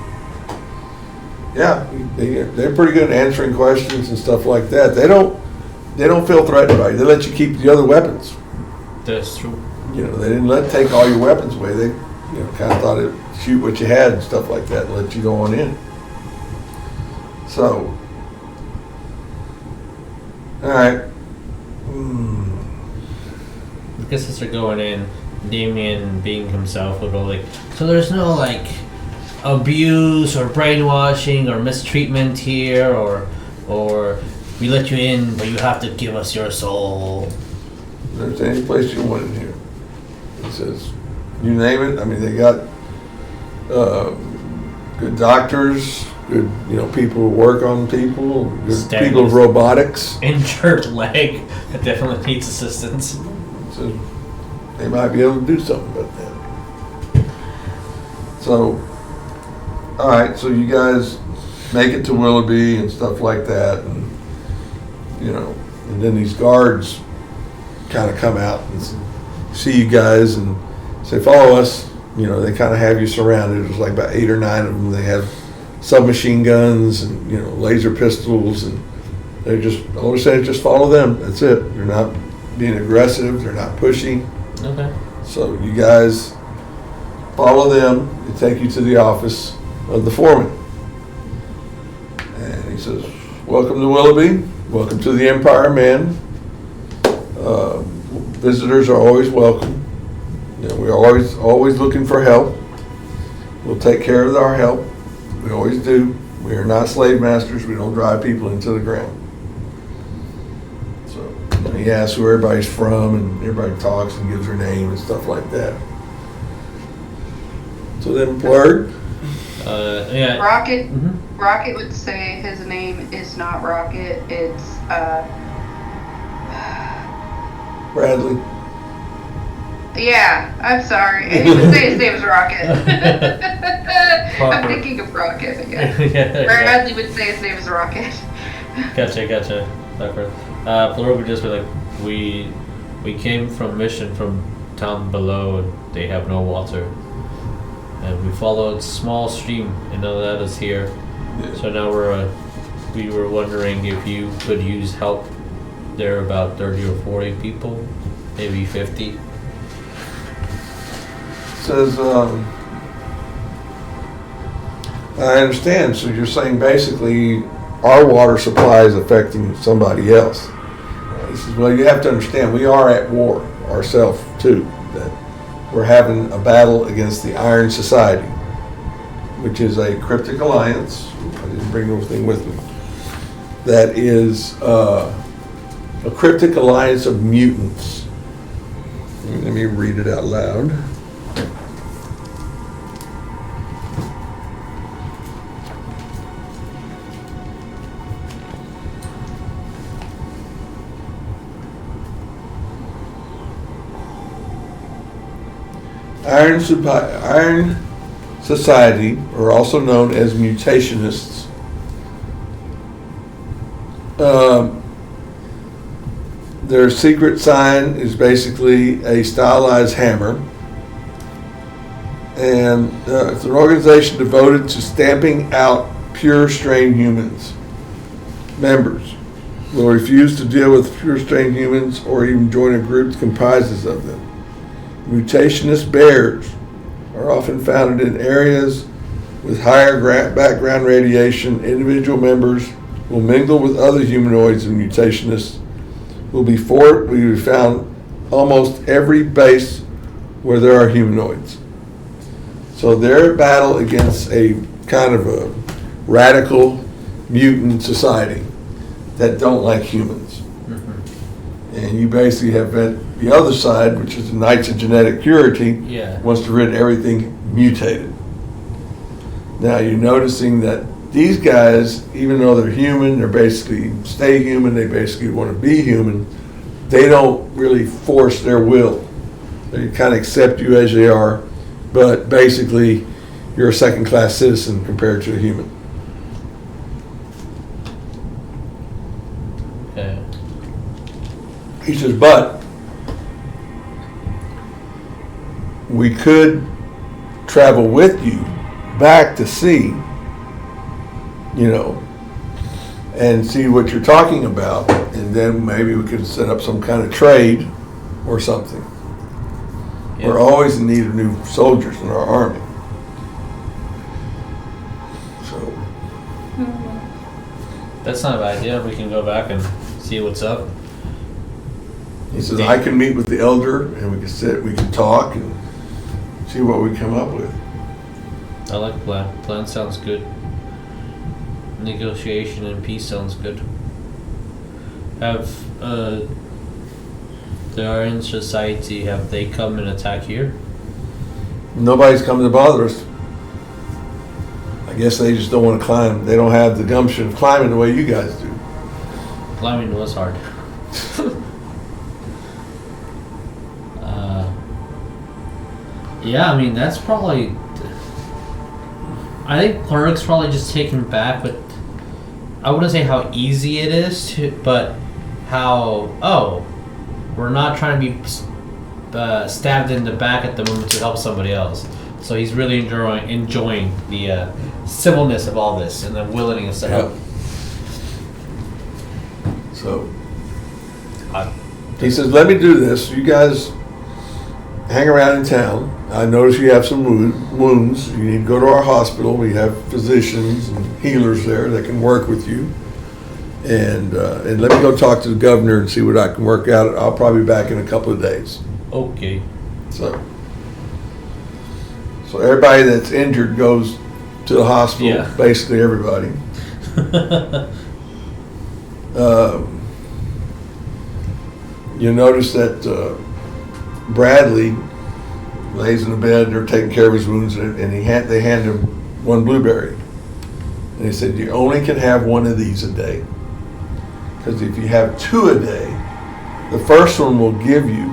[SPEAKER 1] yeah, they're pretty good at answering questions and stuff like that. They don't feel threatened by you. They let you keep the other weapons.
[SPEAKER 2] That's true.
[SPEAKER 1] You know, they didn't take all your weapons away. They, kind of thought it'd shoot what you had and stuff like that and let you go on in. So, all right.
[SPEAKER 2] I guess as they're going in, Damian, being himself, will go like, so there's no like abuse or brainwashing or mistreatment here, or we let you in, but you have to give us your soul.
[SPEAKER 1] If there's any place you want in here, it says, you name it. I mean, they got good doctors, good people who work on people, good people with robotics.
[SPEAKER 2] Injured leg that definitely needs assistance.
[SPEAKER 1] So they might be able to do something about that. So, all right, so you guys make it to Willoughby and stuff like that, and and then these guards kind of come out and see you guys and say, follow us. They kind of have you surrounded. There's like about 8 or 9 of them. They have submachine guns and laser pistols, and they're all they're saying is just follow them. That's it. They're not being aggressive. They're not pushing.
[SPEAKER 2] Okay.
[SPEAKER 1] So you guys follow them. They take you to the office of the foreman, and he says, welcome to Willoughby. Welcome to the Empire, man. Visitors are always welcome. We're always looking for help. We'll take care of our help. We always do. We are not slave masters. We don't drive people into the ground. So he asks who everybody's from, and everybody talks and gives their name and stuff like that. So then Plorg.
[SPEAKER 2] Yeah.
[SPEAKER 3] Rocket. Mm-hmm. Rocket would say his name is not Rocket. It's
[SPEAKER 1] Bradlee.
[SPEAKER 3] Yeah, I'm sorry. He would say his name is Rocket. I'm thinking of Rocket, but yeah. Bradlee would say his name is Rocket.
[SPEAKER 2] Gotcha. Plorg would just be like, we came from mission from town below, and they have no water. And we followed a small stream, and now that is here. Yeah. So now we were wondering if you could use help. There are about 30 or 40 people, maybe 50.
[SPEAKER 1] Says, I understand. So you're saying basically our water supply is affecting somebody else. He says, well, you have to understand, we are at war ourselves too. That we're having a battle against the Iron Society, which is a cryptic alliance. I didn't bring anything with me. That is a cryptic alliance of mutants. Let me read it out loud. Iron Society, or also known as mutationists, their secret sign is basically a stylized hammer, and it's an organization devoted to stamping out pure strain humans. Members will refuse to deal with pure strain humans or even join a group that comprises of them. Mutationist bears are often found in areas with higher background radiation. Individual members will mingle with other humanoids, and mutationists will be found almost every base where there are humanoids. So they're at battle against a kind of a radical mutant society that don't like humans. Mm-hmm. And you basically have the other side, which is the Knights of Genetic Purity, wants to rid everything mutated. Now you're noticing that these guys, even though they're human, they're basically stay human, they basically want to be human, they don't really force their will. They kind of accept you as they are, but basically you're a second-class citizen compared to a human.
[SPEAKER 2] Okay.
[SPEAKER 1] He says, but we could travel with you back to see, and see what you're talking about, and then maybe we could set up some kind of trade or something.
[SPEAKER 2] Yeah.
[SPEAKER 1] We're always in need of new soldiers in our army. So
[SPEAKER 2] That's not a bad idea. We can go back and see what's up.
[SPEAKER 1] he says, I can meet with the elder, and we can talk and see what we come up with.
[SPEAKER 2] I like the plan. Plan sounds good. Negotiation and peace sounds good. Have the Orange Society, have they come and attack here?
[SPEAKER 1] Nobody's coming to bother us. I guess they just don't want to climb. They don't have the gumption of climbing the way you guys do.
[SPEAKER 2] Climbing was hard. Yeah, I mean, that's probably... I think Plorg's probably just taken back with... I wouldn't say how easy it is, but how... Oh, we're not trying to be stabbed in the back at the moment to help somebody else. So he's really enjoying the civilness of all this and the willingness to help.
[SPEAKER 1] So he says, let me do this. You guys hang around in town. I notice you have some wounds. You need to go to our hospital. We have physicians and healers there that can work with you. And let me go talk to the governor and see what I can work out. I'll probably be back in a couple of days.
[SPEAKER 2] Okay.
[SPEAKER 1] So everybody that's injured goes to the hospital.
[SPEAKER 2] Yeah.
[SPEAKER 1] Basically everybody. You notice that Bradlee lays in the bed. They're taking care of his wounds, and they hand him one blueberry. And he said, you only can have one of these a day. Because if you have two a day, the first one will give you,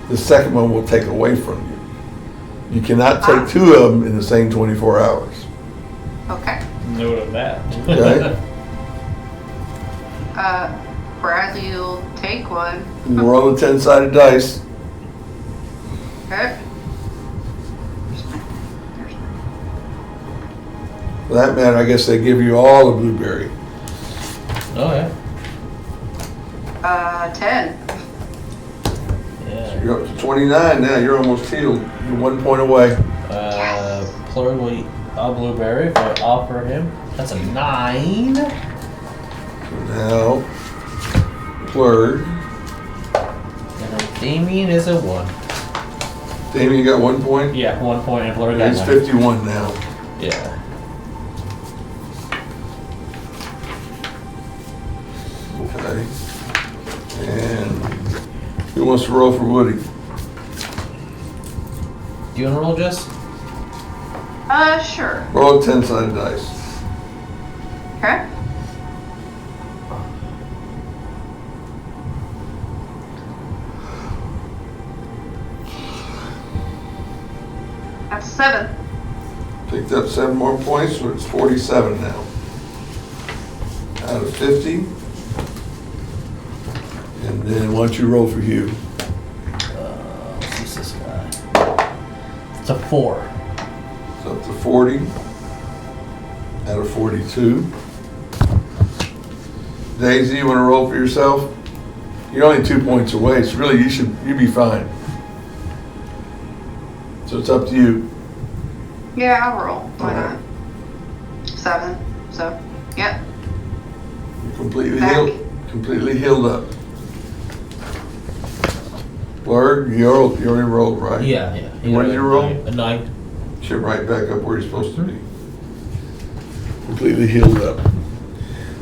[SPEAKER 1] the second one will take away from you. You cannot take two of them in the same 24 hours.
[SPEAKER 3] Okay.
[SPEAKER 2] Note of that.
[SPEAKER 1] Okay?
[SPEAKER 3] Bradlee will take one.
[SPEAKER 1] And roll a 10-sided dice.
[SPEAKER 3] Okay.
[SPEAKER 1] For that matter, I guess they give you all a blueberry.
[SPEAKER 2] Oh, yeah.
[SPEAKER 3] 10.
[SPEAKER 2] Yeah.
[SPEAKER 1] You're up to 29 now. You're almost healed. You're 1 point away.
[SPEAKER 2] Plorg will eat a blueberry if I offer him. That's a 9.
[SPEAKER 1] Now, Plorg.
[SPEAKER 2] And then Damian is a 1.
[SPEAKER 1] Damian, you got 1 point?
[SPEAKER 2] Yeah, 1 point, and Plorg got
[SPEAKER 1] He's
[SPEAKER 2] 9.
[SPEAKER 1] 51 now.
[SPEAKER 2] Yeah.
[SPEAKER 1] Okay. And who wants to roll for Woody?
[SPEAKER 2] Do you want to roll, Jess?
[SPEAKER 3] Sure.
[SPEAKER 1] Roll a 10-sided dice.
[SPEAKER 3] Okay. That's 7.
[SPEAKER 1] Picked up 7 more points, so it's 47 now. Out of 50. And then why don't you roll for Hugh?
[SPEAKER 2] What's this guy? It's a 4.
[SPEAKER 1] It's up to 40. Out of 42. Dayzi, you want to roll for yourself? You're only 2 points away, so really you'd be fine. So it's up to you.
[SPEAKER 3] Yeah, I'll roll. Why
[SPEAKER 1] All right.
[SPEAKER 3] not? 7. So, yep.
[SPEAKER 1] You're completely
[SPEAKER 3] Back.
[SPEAKER 1] completely healed up. Plorg, you already rolled, right?
[SPEAKER 2] Yeah.
[SPEAKER 1] And what did you roll?
[SPEAKER 2] A 9.
[SPEAKER 1] Should right back up where you're supposed to be. Completely healed up.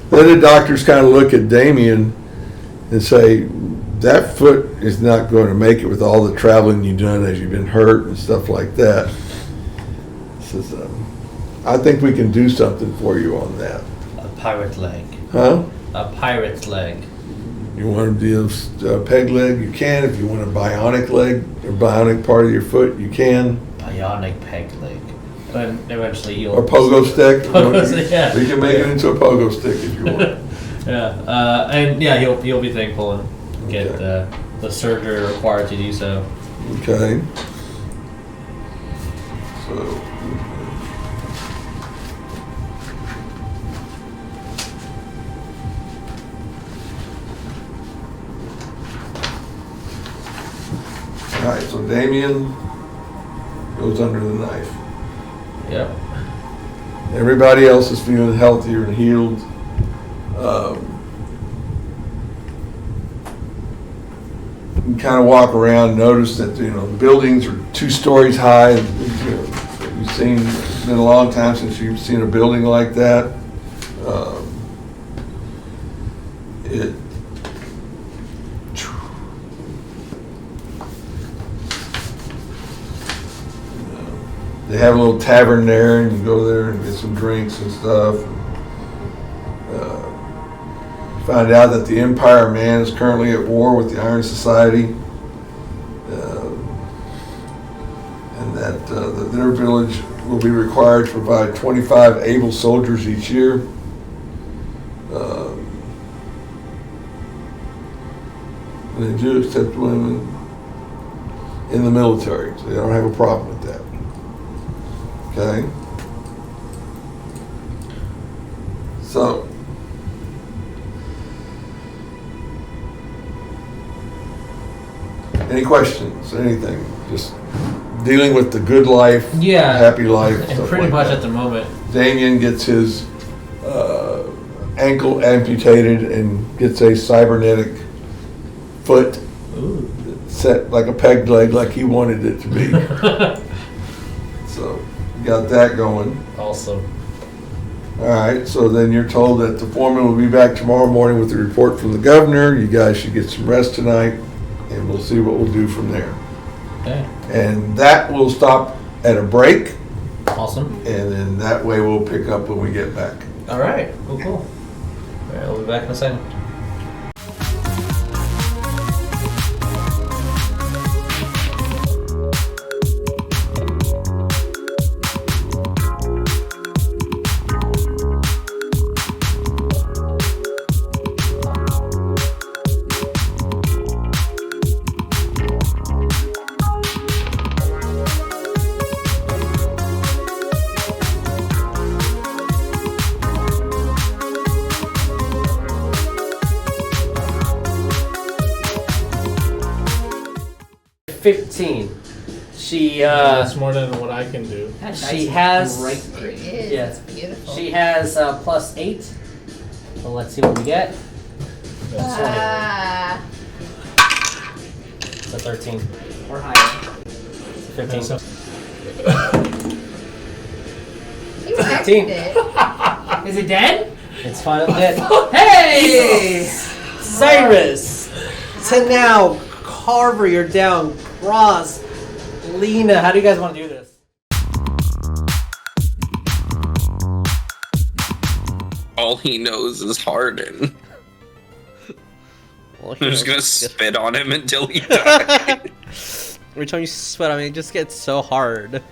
[SPEAKER 1] Then the doctors kind of look at Damian and say, that foot is not going to make it with all the traveling you've done as you've been hurt and stuff like that. Says, I think we can do something for you on that.
[SPEAKER 2] A pirate leg.
[SPEAKER 1] Huh?
[SPEAKER 2] A pirate's leg.
[SPEAKER 1] You want to do a peg leg, you can. If you want a bionic leg or bionic part of your foot, you can.
[SPEAKER 2] Bionic peg leg. And eventually he'll...
[SPEAKER 1] Or pogo stick.
[SPEAKER 2] Pogo stick, yeah.
[SPEAKER 1] We can make it into a pogo stick if you want.
[SPEAKER 2] Yeah. And yeah, he'll be thankful and get
[SPEAKER 1] Okay.
[SPEAKER 2] the surgery required to do so.
[SPEAKER 1] Okay. So. All right, so Damian goes under the knife.
[SPEAKER 2] Yep.
[SPEAKER 1] Everybody else is feeling healthier and healed. You can kind of walk around and notice that, the buildings are 2 stories high. You've seen, it's been a long time since you've seen a building like that. They have a little tavern there, and you go there and get some drinks and stuff. Find out that the Empire Man is currently at war with the Iron Society, and that their village will be required to provide 25 able soldiers each year. They do accept women in the military, so they don't have a problem with that. Okay. So, any questions? Anything? Just dealing with the good life,
[SPEAKER 2] Yeah.
[SPEAKER 1] happy life.
[SPEAKER 2] And
[SPEAKER 1] stuff
[SPEAKER 2] pretty
[SPEAKER 1] like
[SPEAKER 2] much
[SPEAKER 1] that.
[SPEAKER 2] at the moment.
[SPEAKER 1] Damian gets his ankle amputated and gets a cybernetic foot
[SPEAKER 2] Ooh.
[SPEAKER 1] set like a peg leg, like he wanted it to be. So, got that going.
[SPEAKER 2] Awesome.
[SPEAKER 1] All right, so then you're told that the foreman will be back tomorrow morning with a report from the governor. You guys should get some rest tonight, and we'll see what we'll do from there.
[SPEAKER 2] Okay.
[SPEAKER 1] And that will stop at a break,
[SPEAKER 2] Awesome.
[SPEAKER 1] and then that way we'll pick up when we get back.
[SPEAKER 2] All right. Cool. All right, we'll be back in a second.
[SPEAKER 4] That's more than what I can do.
[SPEAKER 2] She has.
[SPEAKER 5] It is.
[SPEAKER 2] Yeah.
[SPEAKER 5] It's beautiful.
[SPEAKER 2] She has +8. So let's see what we get.
[SPEAKER 5] Ah,
[SPEAKER 2] It's a 13.
[SPEAKER 6] Or higher.
[SPEAKER 2] 15.
[SPEAKER 4] So-
[SPEAKER 5] you texted it.
[SPEAKER 6] Is it dead?
[SPEAKER 2] It's finally dead.
[SPEAKER 6] Hey! Cyrus! To now, Carver, you're down. Cross. Lena, how do you guys want to do this?
[SPEAKER 7] All he knows is Harden.
[SPEAKER 8] Well,
[SPEAKER 7] I'm just gonna spit on him until he dies.
[SPEAKER 8] Every time you sweat, I mean, it just gets so hard.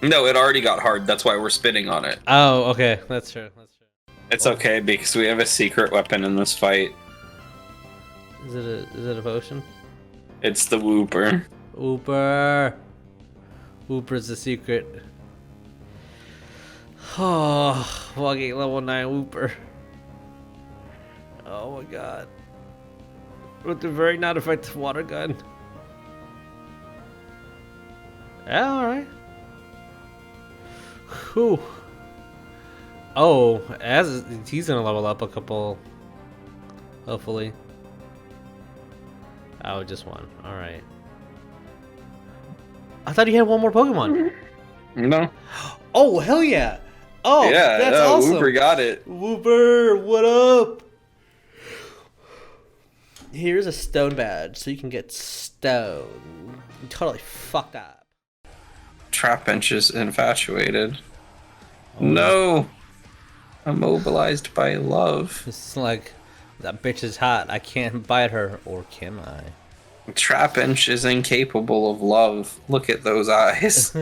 [SPEAKER 7] No, it already got hard. That's why we're spitting on it.
[SPEAKER 8] Oh, okay, that's true. That's true.
[SPEAKER 7] It's okay because we have a secret weapon in this fight.
[SPEAKER 8] Is it a potion?
[SPEAKER 7] It's the Whooper.
[SPEAKER 8] Whooper. Whooper's the secret. Oh, walking level 9 Whooper. Oh my god. With the very not effective water gun. Yeah, alright. Whew. Oh, as he's gonna level up a couple. Hopefully. Oh, just one. Alright. I thought you had one more Pokemon.
[SPEAKER 7] No.
[SPEAKER 8] Oh, hell yeah. Oh,
[SPEAKER 7] yeah,
[SPEAKER 8] that's awesome.
[SPEAKER 7] Whooper got it.
[SPEAKER 8] Whooper, what up? Here's a stone badge, so you can get stone. You totally fucked up.
[SPEAKER 7] Trapinch is infatuated. No. Immobilized by love.
[SPEAKER 8] It's like, that bitch is hot. I can't bite her, or can I?
[SPEAKER 7] Trapinch is incapable of love. Look at those eyes.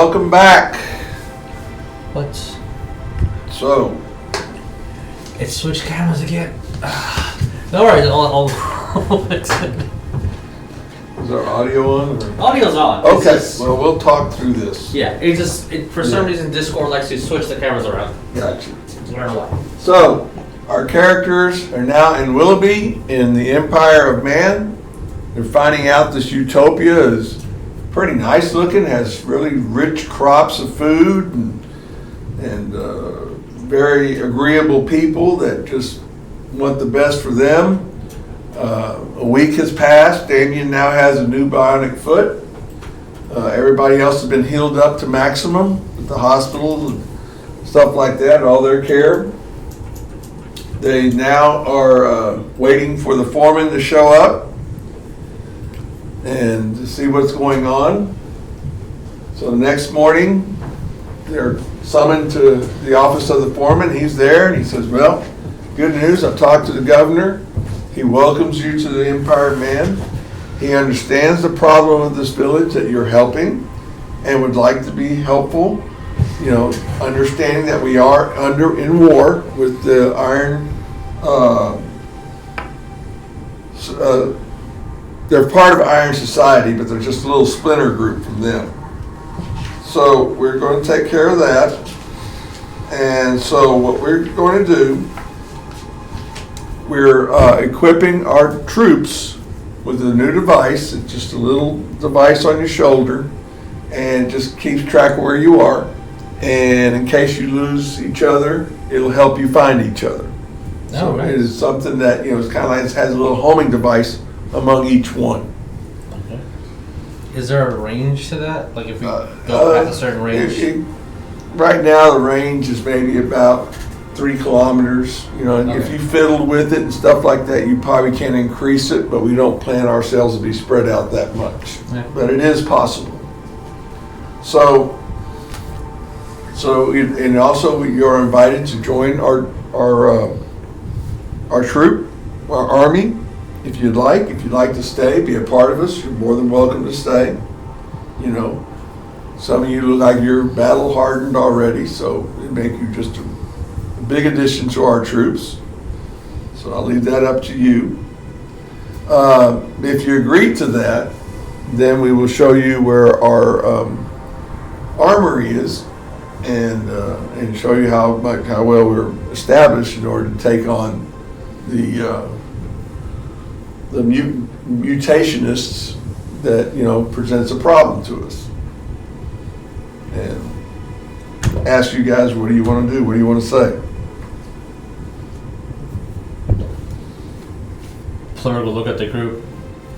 [SPEAKER 1] welcome back.
[SPEAKER 2] What?
[SPEAKER 1] So,
[SPEAKER 2] It switched cameras again. No worries, I'll fix it.
[SPEAKER 1] is our audio on? Or?
[SPEAKER 2] Audio's on. It's
[SPEAKER 1] Okay,
[SPEAKER 2] just-
[SPEAKER 1] well, we'll talk through this.
[SPEAKER 2] Yeah, for some reason Discord likes to switch the cameras around.
[SPEAKER 1] Gotcha.
[SPEAKER 2] I don't know why.
[SPEAKER 1] So, our characters are now in Willoughby in the Empire of Man. They're finding out this utopia is pretty nice looking, has really rich crops of food and very agreeable people that just want the best for them. A week has passed. Damian now has a new bionic foot. Everybody else has been healed up to maximum at the hospital and stuff like that, all their care. They now are waiting for the foreman to show up and to see what's going on. So the next morning, they're summoned to the office of the foreman. He's there and he says, well, good news, I've talked to the governor. He welcomes you to the Empire Man. He understands the problem of this village that you're helping and would like to be helpful. You know, understanding that we are in war with the Iron. They're part of Iron Society, but they're just a little splinter group from them. So we're going to take care of that. And so what we're going to do, we're equipping our troops with a new device. It's just a little device on your shoulder and just keeps track of where you are. And in case you lose each other, it'll help you find each other. So
[SPEAKER 2] right.
[SPEAKER 1] it is something that, it's kind of like it has a little homing device among each one.
[SPEAKER 2] Okay. Is there a range to that? Like if we go past a certain range?
[SPEAKER 1] Right now, the range is maybe about 3 kilometers. And if you fiddled with it and stuff like that, you probably can increase it, but we don't plan ourselves to be spread out that much.
[SPEAKER 2] Yeah.
[SPEAKER 1] But it is possible. So and also you're invited to join our troop, our army, if you'd like. If you'd like to stay, be a part of us, you're more than welcome to stay. Some of you look like you're battle hardened already, so it make you just a big addition to our troops. So I'll leave that up to you. If you agree to that, then we will show you where our armory is and show you how well we're established in order to take on the mutationists that presents a problem to us. And ask you guys, what do you want to do? What do you want to say?
[SPEAKER 2] Plorg will look at the group,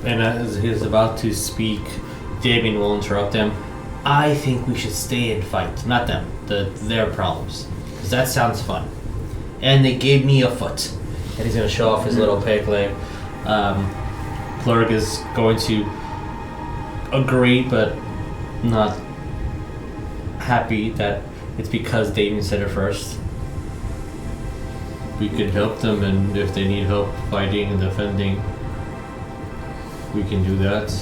[SPEAKER 2] and as he's about to speak, Damian will interrupt him. I think we should stay and fight, not them, their problems, because that sounds fun. And they gave me a foot, and he's going to show off his little peg leg. Plorg is going to agree, but not happy that it's because Damian said it first. We can help them, and if they need help fighting and defending, we can do that.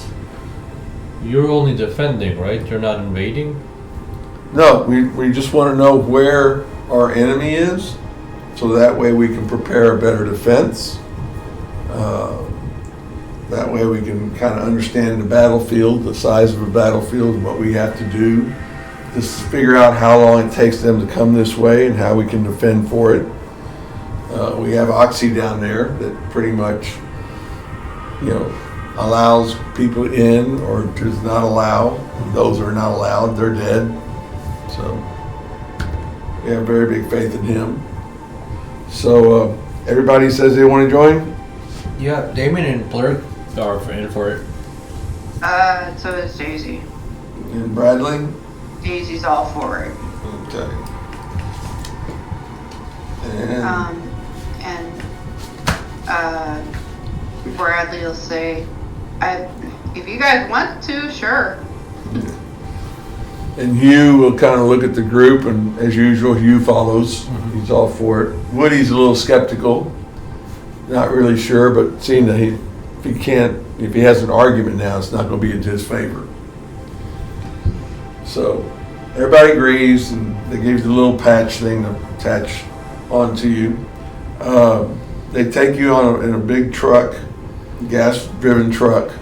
[SPEAKER 2] You're only defending, right? You're not invading?
[SPEAKER 1] No, we just want to know where our enemy is, so that way we can prepare a better defense. That way we can kind of understand the battlefield, the size of a battlefield, and what we have to do. Just figure out how long it takes them to come this way and how we can defend for it. We have Oxy down there that pretty much, allows people in or does not allow. Those who are not allowed, they're dead. So we have very big faith in him. So everybody says they want to join?
[SPEAKER 2] Yeah, Damian and Plorg are in for it.
[SPEAKER 3] So is Dayzi.
[SPEAKER 1] And Bradlee?
[SPEAKER 3] Daisy's all for it.
[SPEAKER 1] Okay. And
[SPEAKER 3] Bradlee will say, if you guys want to, sure.
[SPEAKER 1] And Hugh will kind of look at the group, and as usual, Hugh follows. He's all for it. Woody's a little skeptical, not really sure, but seeing that if he has an argument now, it's not going to be in his favor. So everybody agrees, and they give you the little patch thing to attach onto you. They take you in a big truck, gas-driven truck.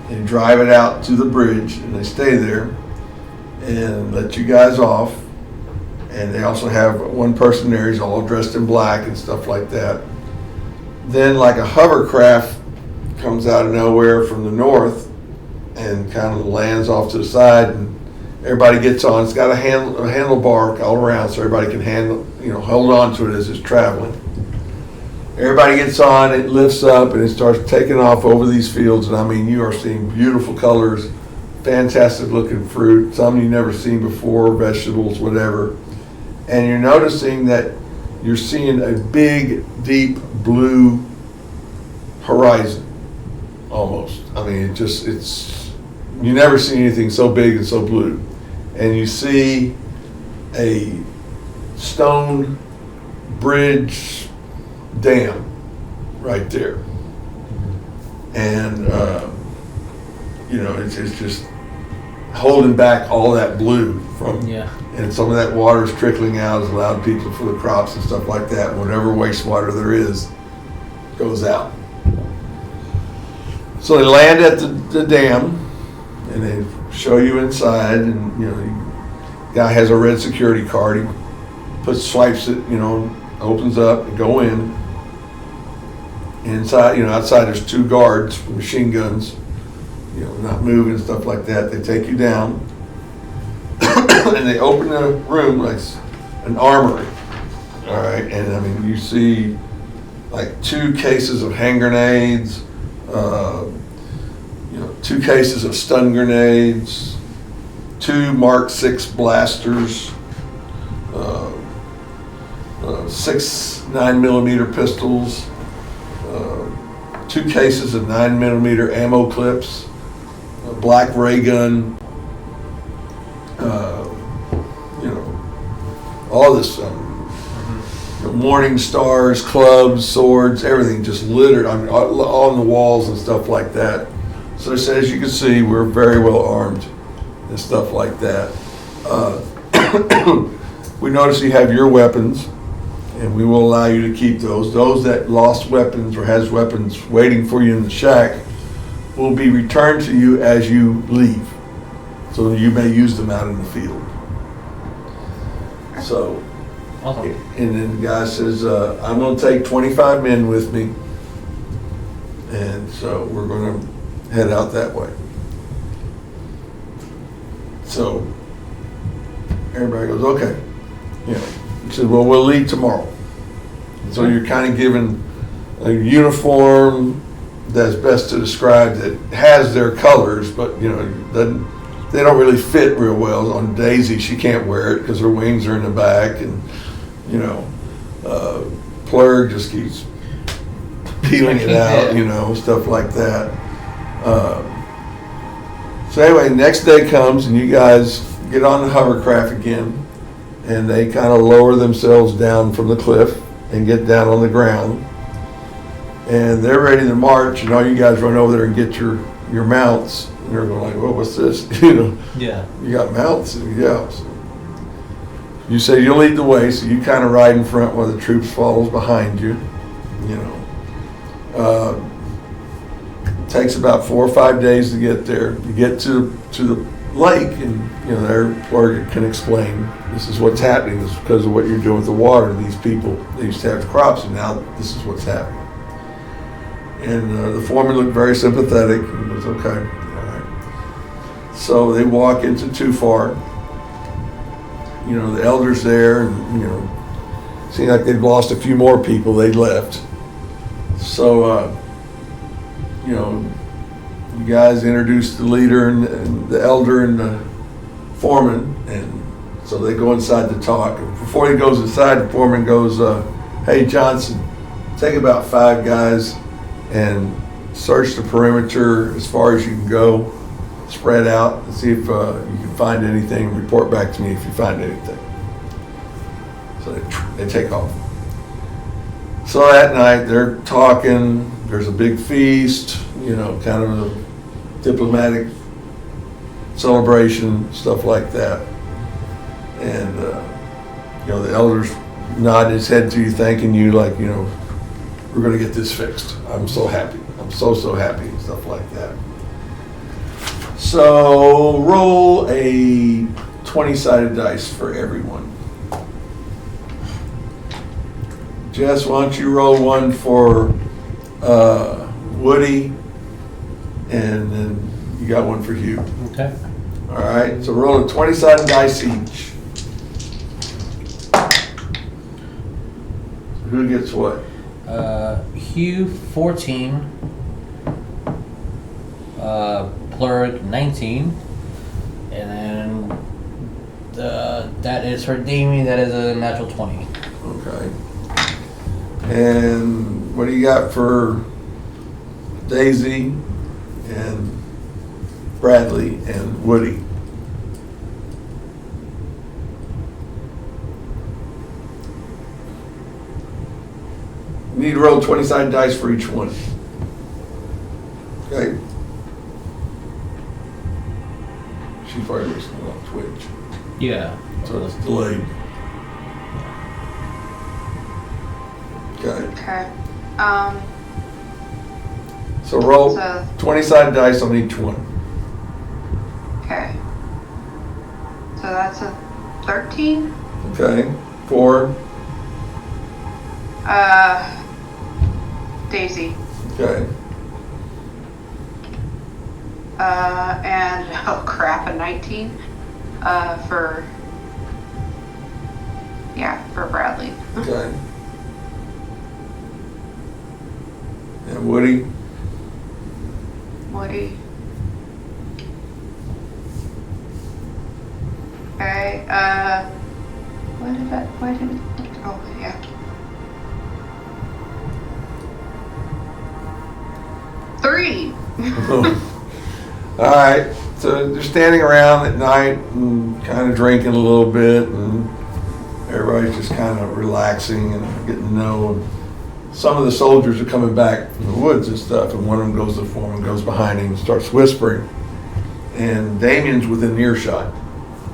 [SPEAKER 1] They drive it out to the bridge, and they stay there and let you guys off. And they also have one person there. He's all dressed in black and stuff like that. Then, like a hovercraft comes out of nowhere from the north and kind of lands off to the side, and everybody gets on. It's got a handlebar all around, so everybody can hold on to it as it's traveling. Everybody gets on, it lifts up, and it starts taking off over these fields. And I mean, you are seeing beautiful colors, fantastic looking fruit, some you've never seen before, vegetables, whatever. And you're noticing that you're seeing a big, deep blue horizon, almost. I mean, you never see anything so big and so blue. And you see a stone bridge dam right there. And, it's just holding back all that blue from, and some of that water is trickling out, has allowed people for the crops and stuff like that. Whatever wastewater there is goes out. So they land at the dam, and they show you inside, and the guy has a red security card. He swipes it, opens up and go in. Inside, outside there's 2 guards with machine guns, not moving, stuff like that. They take you down, and they open a room like an armory. All right, and I mean, you see like 2 cases of hand grenades, 2 cases of stun grenades, 2 Mark 6 blasters, 6 9mm pistols, 2 cases of 9mm ammo clips, a black ray gun, all this morning stars, clubs, swords, everything just littered on the walls and stuff like that. So as you can see, we're very well armed and stuff like that. We notice you have your weapons, and we will allow you to keep those. Those that lost weapons or has weapons waiting for you in the shack will be returned to you as you leave, so that you may use them out in the field. So,
[SPEAKER 2] Awesome.
[SPEAKER 1] And then the guy says, I'm going to take 25 men with me, and so we're going to head out that way. So everybody goes, okay. He said, well, we'll leave tomorrow. So you're kind of given a uniform that's best to describe, that has their colors, but they don't really fit real well. On Dayzi, she can't wear it because her wings are in the back, and Plorg just keeps peeling it out, stuff like that. So anyway, next day comes, and you guys get on the hovercraft again, and they kind of lower themselves down from the cliff and get down on the ground, and they're ready to march, and all you guys run over there and get your mounts, and they're going like, well, what's this?
[SPEAKER 2] Yeah.
[SPEAKER 1] You got mounts? Yeah. So you say you'll lead the way, so you kind of ride in front while the troops follows behind you. Takes about 4 or 5 days to get there. You get to the lake, and there Plorg can explain, this is what's happening. This is because of what you're doing with the water. These people, they used to have crops, and now this is what's happening. And the foreman looked very sympathetic, and was okay. All right. So they walk into Tufar. The elders there, and seemed like they've lost a few more people. They left. So you guys introduce the leader and the elder and the foreman, and so they go inside to talk. And before he goes inside, the foreman goes, hey, Johnson, take about 5 guys and search the perimeter as far as you can go, spread out, and see if you can find anything. Report back to me if you find anything. So they take off. So that night they're talking. There's a big feast, kind of a diplomatic celebration, stuff like that. And, the elders nodded his head to you, thanking you, like, we're going to get this fixed. I'm so happy. I'm so happy, and stuff like that. So roll a 20-sided dice for everyone. Jess, why don't you roll one for Woody, and then you got one for Hugh.
[SPEAKER 2] Okay.
[SPEAKER 1] All right, so roll a 20-sided dice each. Who gets what?
[SPEAKER 2] Hugh 14, Plorg 19, and then that is for Damian. That is a natural 20.
[SPEAKER 1] Okay. And what do you got for Dayzi and Bradlee and Woody? You need to roll 20-sided dice for each one. Okay. She's probably listening on Twitch,
[SPEAKER 2] Yeah.
[SPEAKER 1] so it's delayed. Okay.
[SPEAKER 3] Okay.
[SPEAKER 1] So roll
[SPEAKER 3] So-
[SPEAKER 1] 20-sided dice on each one.
[SPEAKER 3] Okay. So that's a 13.
[SPEAKER 1] Okay. 4.
[SPEAKER 3] Dayzi.
[SPEAKER 1] Okay.
[SPEAKER 3] And oh crap, a 19. For Bradlee.
[SPEAKER 1] Okay. And Woody.
[SPEAKER 3] Woody. Okay. Why did it? Oh yeah. Three.
[SPEAKER 1] All right. So they're standing around at night and kind of drinking a little bit, and everybody's just kind of relaxing and getting to know. Some of the soldiers are coming back from the woods and stuff, and one of them goes to the foreman, goes behind him and starts whispering. And Damian's within earshot,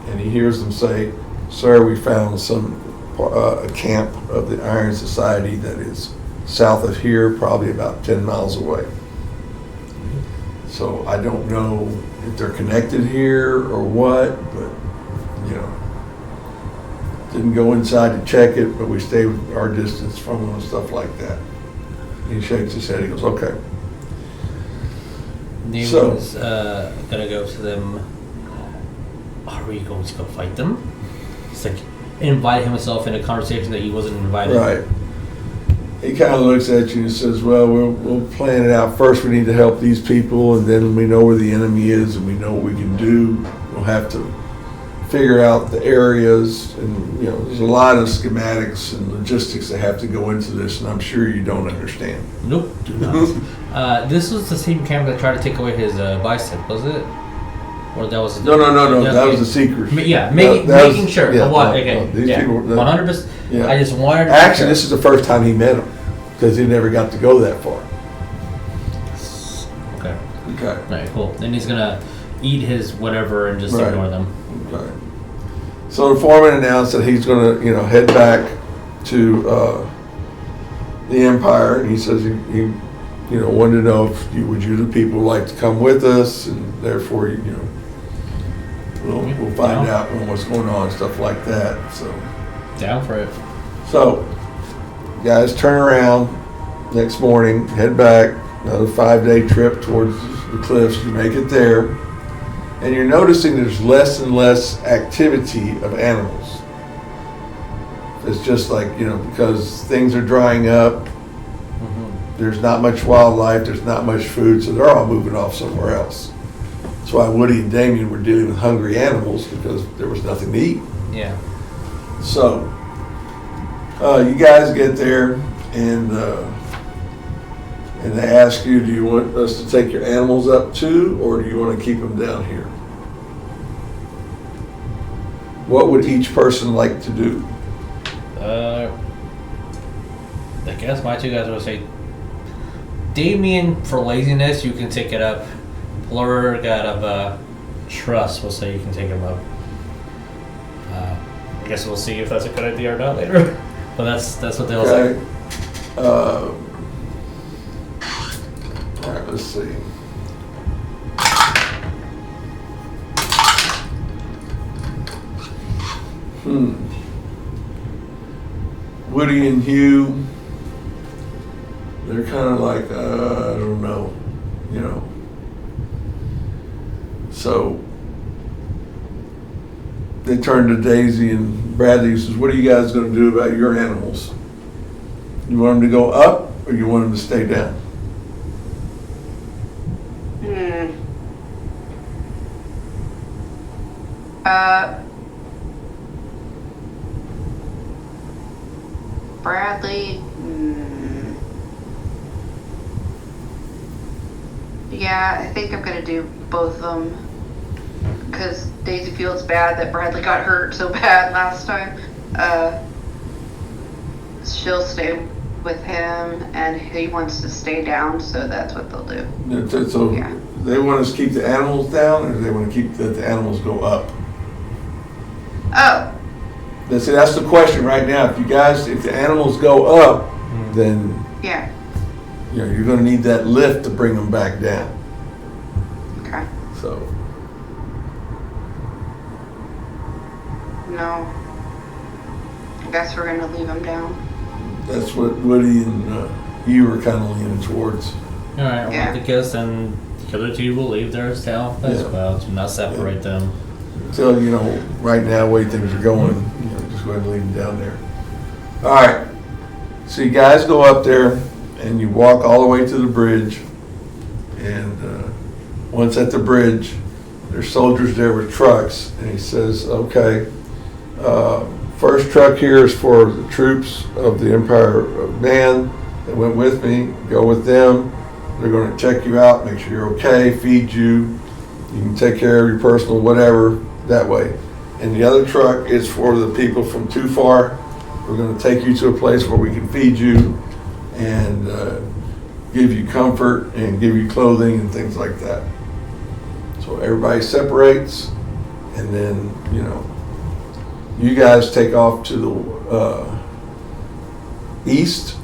[SPEAKER 1] and he hears them say, "Sir, we found a camp of the Iron Society that is south of here, probably about 10 miles away. So I don't know if they're connected here or what, but, didn't go inside to check it, but we stayed our distance from them and stuff like that." He shakes his head, he goes, "Okay."
[SPEAKER 2] Damian's gonna go to them. Are we going to go fight them? It's like invite himself in a conversation that he wasn't invited.
[SPEAKER 1] Right. He kind of looks at you and says, "Well, we'll plan it out. First, we need to help these people, and then we know where the enemy is, and we know what we can do. We'll have to figure out the areas, and there's a lot of schematics and logistics that have to go into this, and I'm sure you don't understand."
[SPEAKER 2] Nope, do not. This was the same camp that tried to take away his bicep, was it? Or that was
[SPEAKER 1] No. That was the Seekers.
[SPEAKER 2] Yeah,
[SPEAKER 1] That
[SPEAKER 2] making
[SPEAKER 1] was-
[SPEAKER 2] sure.
[SPEAKER 1] yeah,
[SPEAKER 2] What?
[SPEAKER 1] no,
[SPEAKER 2] Okay,
[SPEAKER 1] no, these
[SPEAKER 2] yeah,
[SPEAKER 1] people-
[SPEAKER 2] 100%.
[SPEAKER 1] Yeah.
[SPEAKER 2] I just wanted to
[SPEAKER 1] Actually, this is the first time he met him, because he never got to go that far.
[SPEAKER 2] Okay.
[SPEAKER 1] Okay.
[SPEAKER 2] All right, cool. Then he's gonna eat his whatever and just
[SPEAKER 1] Right.
[SPEAKER 2] ignore them.
[SPEAKER 1] Okay. So the foreman announced that he's going to, head back to the Empire, and he says he wanted to know if would you the people like to come with us, and therefore we'll find out what's going on, stuff like that. So
[SPEAKER 2] Down for it.
[SPEAKER 1] So, guys, turn around next morning, head back, another 5-day trip towards the cliffs. You make it there, and you're noticing there's less and less activity of animals. It's just like, because things are drying up, there's not much wildlife, there's not much food, so they're all moving off somewhere else. That's why Woody and Damian were dealing with hungry animals, because there was nothing to eat.
[SPEAKER 2] Yeah.
[SPEAKER 1] So, you guys get there, and they ask you, do you want us to take your animals up too, or do you want to keep them down here? What would each person like to do?
[SPEAKER 2] I guess my two guys would say, Damian, for laziness, you can take it up. Plorg, out of trust, will say you can take him up. I guess we'll see if that's a good idea or not later. But that's what they'll say.
[SPEAKER 1] Okay. All right, let's see. Woody and Hugh, they're kind of like, I don't know, you know. So they turn to Dayzi and Bradlee says, what are you guys going to do about your animals? You want them to go up or you want them to stay down?
[SPEAKER 3] Bradlee. Yeah, I think I'm gonna do both of them because Dayzi feels bad that Bradlee got hurt so bad last time. She'll stay with him, and he wants to stay down, so that's what they'll do.
[SPEAKER 1] So
[SPEAKER 3] Yeah.
[SPEAKER 1] they want us to keep the animals down, or do they want to keep the animals go up?
[SPEAKER 3] Oh,
[SPEAKER 1] See, that's the question right now. If the animals go up, then
[SPEAKER 3] yeah.
[SPEAKER 1] you know you're going to need that lift to bring them back down.
[SPEAKER 3] Okay.
[SPEAKER 1] So
[SPEAKER 3] No. I guess we're gonna leave him down.
[SPEAKER 1] that's what Woody and you were kind of leaning towards.
[SPEAKER 2] Alright,
[SPEAKER 3] Yeah.
[SPEAKER 2] I guess then the other two will leave theirs down as
[SPEAKER 1] Yeah.
[SPEAKER 2] well to not separate them.
[SPEAKER 1] Until, you know, right now, the way things are going, you know, just go ahead and leave them down there. All right. So you guys go up there and you walk all the way to the bridge. And once at the bridge, there's soldiers there with trucks. And he says, okay, first truck here is for the troops of the Empire of Man that went with me. Go with them. They're going to check you out, make sure you're okay, feed you. You can take care of your personal whatever that way. And the other truck is for the people from too far. We're going to take you to a place where we can feed you and give you comfort and give you clothing and things like that. So everybody separates, and then, you know, you guys take off to the east,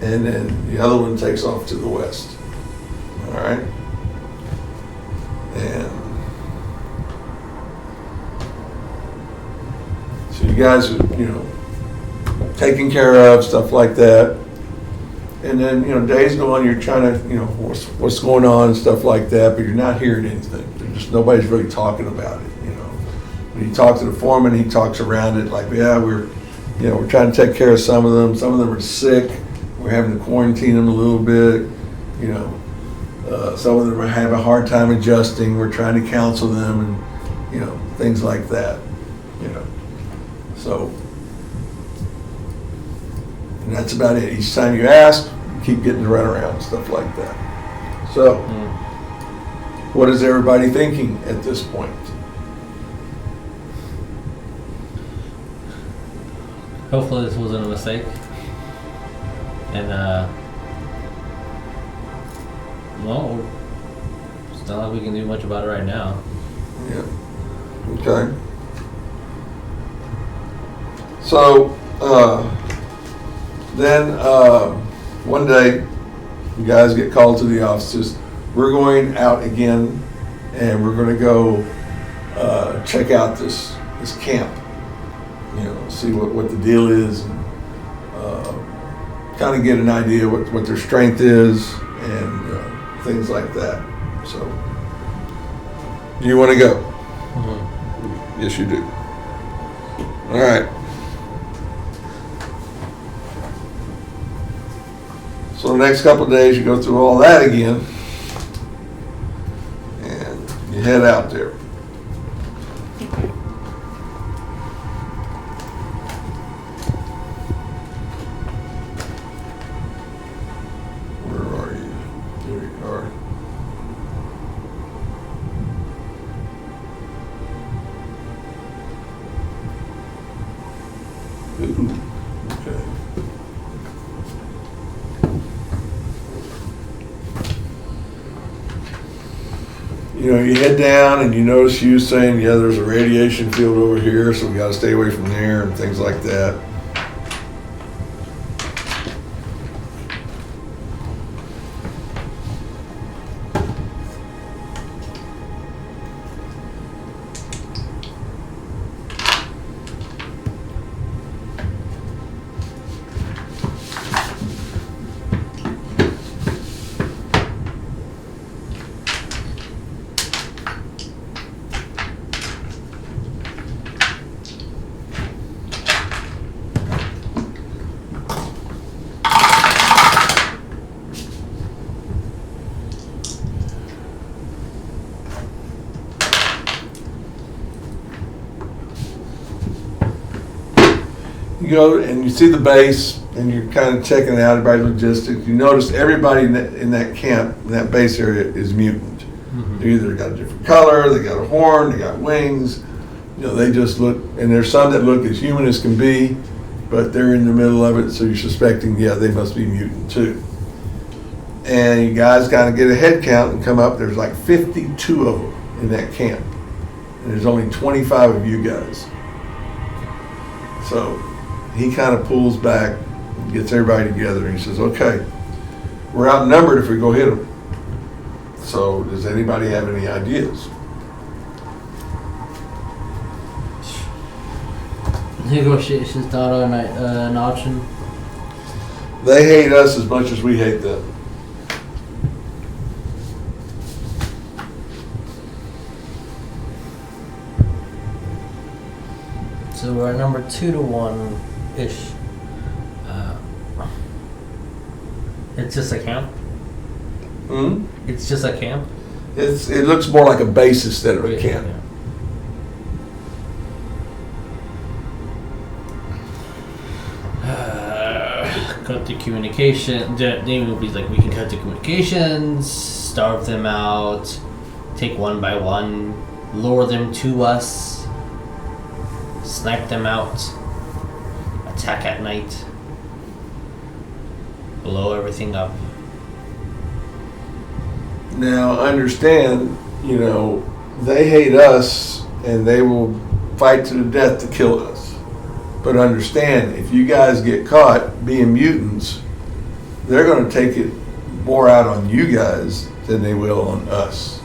[SPEAKER 1] and then the other one takes off to the west. All right? And so you guys are, you know, taken care of, stuff like that. And then, you know, days go on, you're trying to, you know, what's going on and stuff like that, but you're not hearing anything. Nobody's really talking about it, you know. When you talk to the foreman, he talks around it like, yeah, we're trying to take care of some of them. Some of them are sick. We're having to quarantine them a little bit, you know. Some of them are having a hard time adjusting. We're trying to counsel them and, you know, things like that, you know. So, and that's about it. Each time you ask, you keep getting the runaround, stuff like that. So, what is everybody thinking at this point?
[SPEAKER 2] Hopefully this wasn't a mistake. And well, it's not like we can do much about it right now.
[SPEAKER 1] Yeah. Okay. So, then one day, you guys get called to the offices. We're going out again, and we're going to go check out this camp. You know, see what the deal is, and kind of get an idea what their strength is, and things like that. So, do you want to go? Mm-hmm. Yes, you do. All right. So the next couple of days, you go through all that again, and you head out there. Where are you? There you are. Ooh, okay. you head down and you notice you saying, yeah, there's a radiation field over here, so we got to stay away from there and things like that. You go and you see the base, and you're kind of checking out everybody's logistics. You notice everybody in that camp, in that base area, is mutant. They either got a different color, they got a horn, they got wings. They just look, and there's some that look as human as can be, but they're in the middle of it, so you're suspecting, yeah, they must be mutant too. And you guys kind of get a head count and come up. There's like 52 of them in that camp, and there's only 25 of you guys. So he kind of pulls back, gets everybody together, and he says, okay, we're outnumbered if we go hit them. So does anybody have any ideas?
[SPEAKER 2] Negotiations not an option.
[SPEAKER 1] They hate us as much as we hate them.
[SPEAKER 2] So we're at number 2-1-ish. It's just a camp? It's just a camp?
[SPEAKER 1] It looks more like a base instead of a camp.
[SPEAKER 2] Cut the communication. Damian will be like, we can cut the communications, starve them out, take one by one, lure them to us, snipe them out, attack at night, blow everything up.
[SPEAKER 1] Now understand, they hate us and they will fight to the death to kill us. But understand, if you guys get caught being mutants, they're going to take it more out on you guys than they will on us.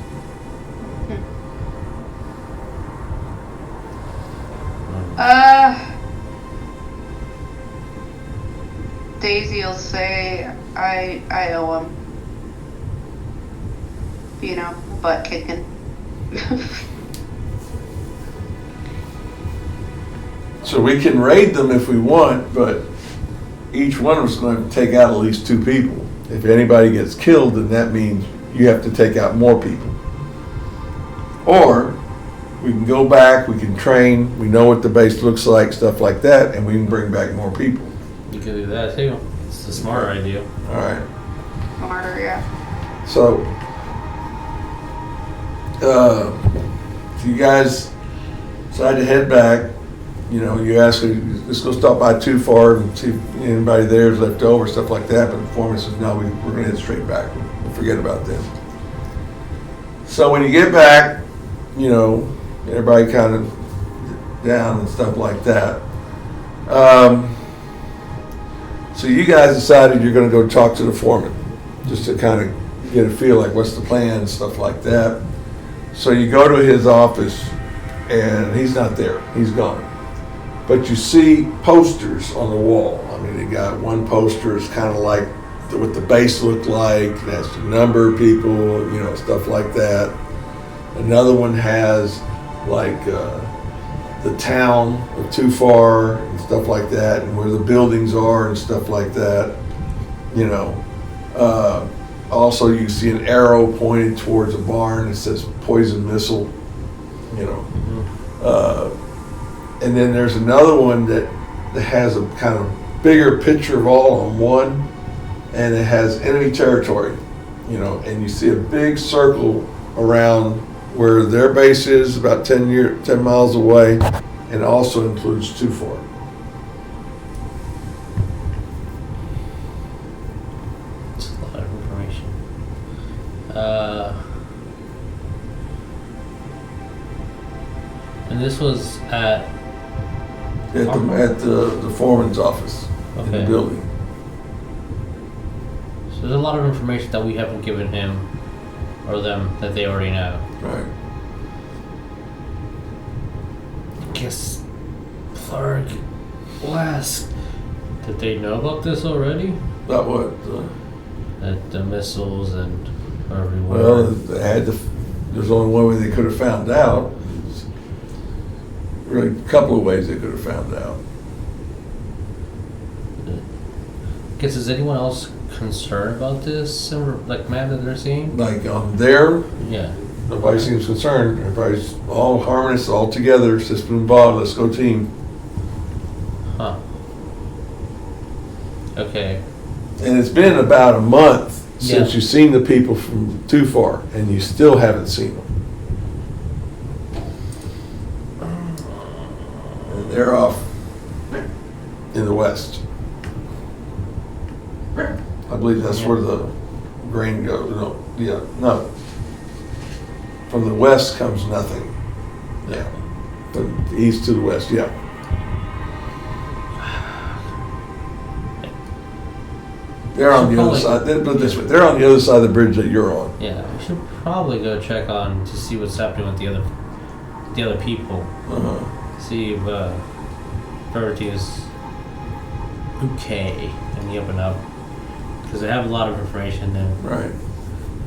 [SPEAKER 3] Dayzi will say, I owe him. Butt kicking.
[SPEAKER 1] So we can raid them if we want, but each one of us is going to take out at least 2 people. If anybody gets killed, then that means you have to take out more people. Or we can go back, we can train, we know what the base looks like, stuff like that, and we can bring back more people.
[SPEAKER 2] You could do that too. It's a smarter idea.
[SPEAKER 1] All right.
[SPEAKER 3] Smarter, yeah.
[SPEAKER 1] So, you guys decide to head back. You ask her, let's go stop by Too Far and see if anybody there is left over, stuff like that. But the foreman says, no, we're going to head straight back. We'll forget about them. So when you get back, everybody kind of down and stuff like that. So you guys decided you're going to go talk to the foreman, just to kind of get a feel like what's the plan and stuff like that. So you go to his office, and he's not there. He's gone. But you see posters on the wall. I mean, they got one poster is kind of like what the base looked like. It has the number of people, stuff like that. Another one has like the town of Too Far and stuff like that, and where the buildings are and stuff like that. Also, you see an arrow pointed towards a barn that says poison missile. And then there's another one that has a kind of bigger picture of all on one, and it has enemy territory, and you see a big circle around where their base is about 10 miles away, and also includes Too Far.
[SPEAKER 2] That's a lot of information. And this was at
[SPEAKER 1] At the foreman's office in the
[SPEAKER 2] Okay.
[SPEAKER 1] building.
[SPEAKER 2] So there's a lot of information that we haven't given him or them that they already know.
[SPEAKER 1] Right.
[SPEAKER 2] I guess Plorg will ask. Did they know about this already?
[SPEAKER 1] About what?
[SPEAKER 2] That the missiles and everywhere.
[SPEAKER 1] Well, they had to. There's only one way they could have found out. Really, a couple of ways they could have found out.
[SPEAKER 2] Guess is anyone else concerned about this like map that they're seeing?
[SPEAKER 1] Like on there,
[SPEAKER 2] Yeah.
[SPEAKER 1] nobody seems concerned. Everybody's all harnessed, all together, system involved. Let's go team.
[SPEAKER 2] Huh. Okay.
[SPEAKER 1] And it's been about a month since
[SPEAKER 2] Yeah.
[SPEAKER 1] you've seen the people from too far, and you still haven't seen them. And they're off in the west. I believe that's where the grain goes. No, yeah, no. From the west comes nothing. Yeah. From the east to the west, yeah. They're on the other side. Put it this way, they're on the other side of the bridge that you're on.
[SPEAKER 2] Yeah, we should probably go check on to see what's happening with the other people.
[SPEAKER 1] Uh-huh.
[SPEAKER 2] See if everything is okay in the up and up. Because they have a lot of information and
[SPEAKER 1] Right.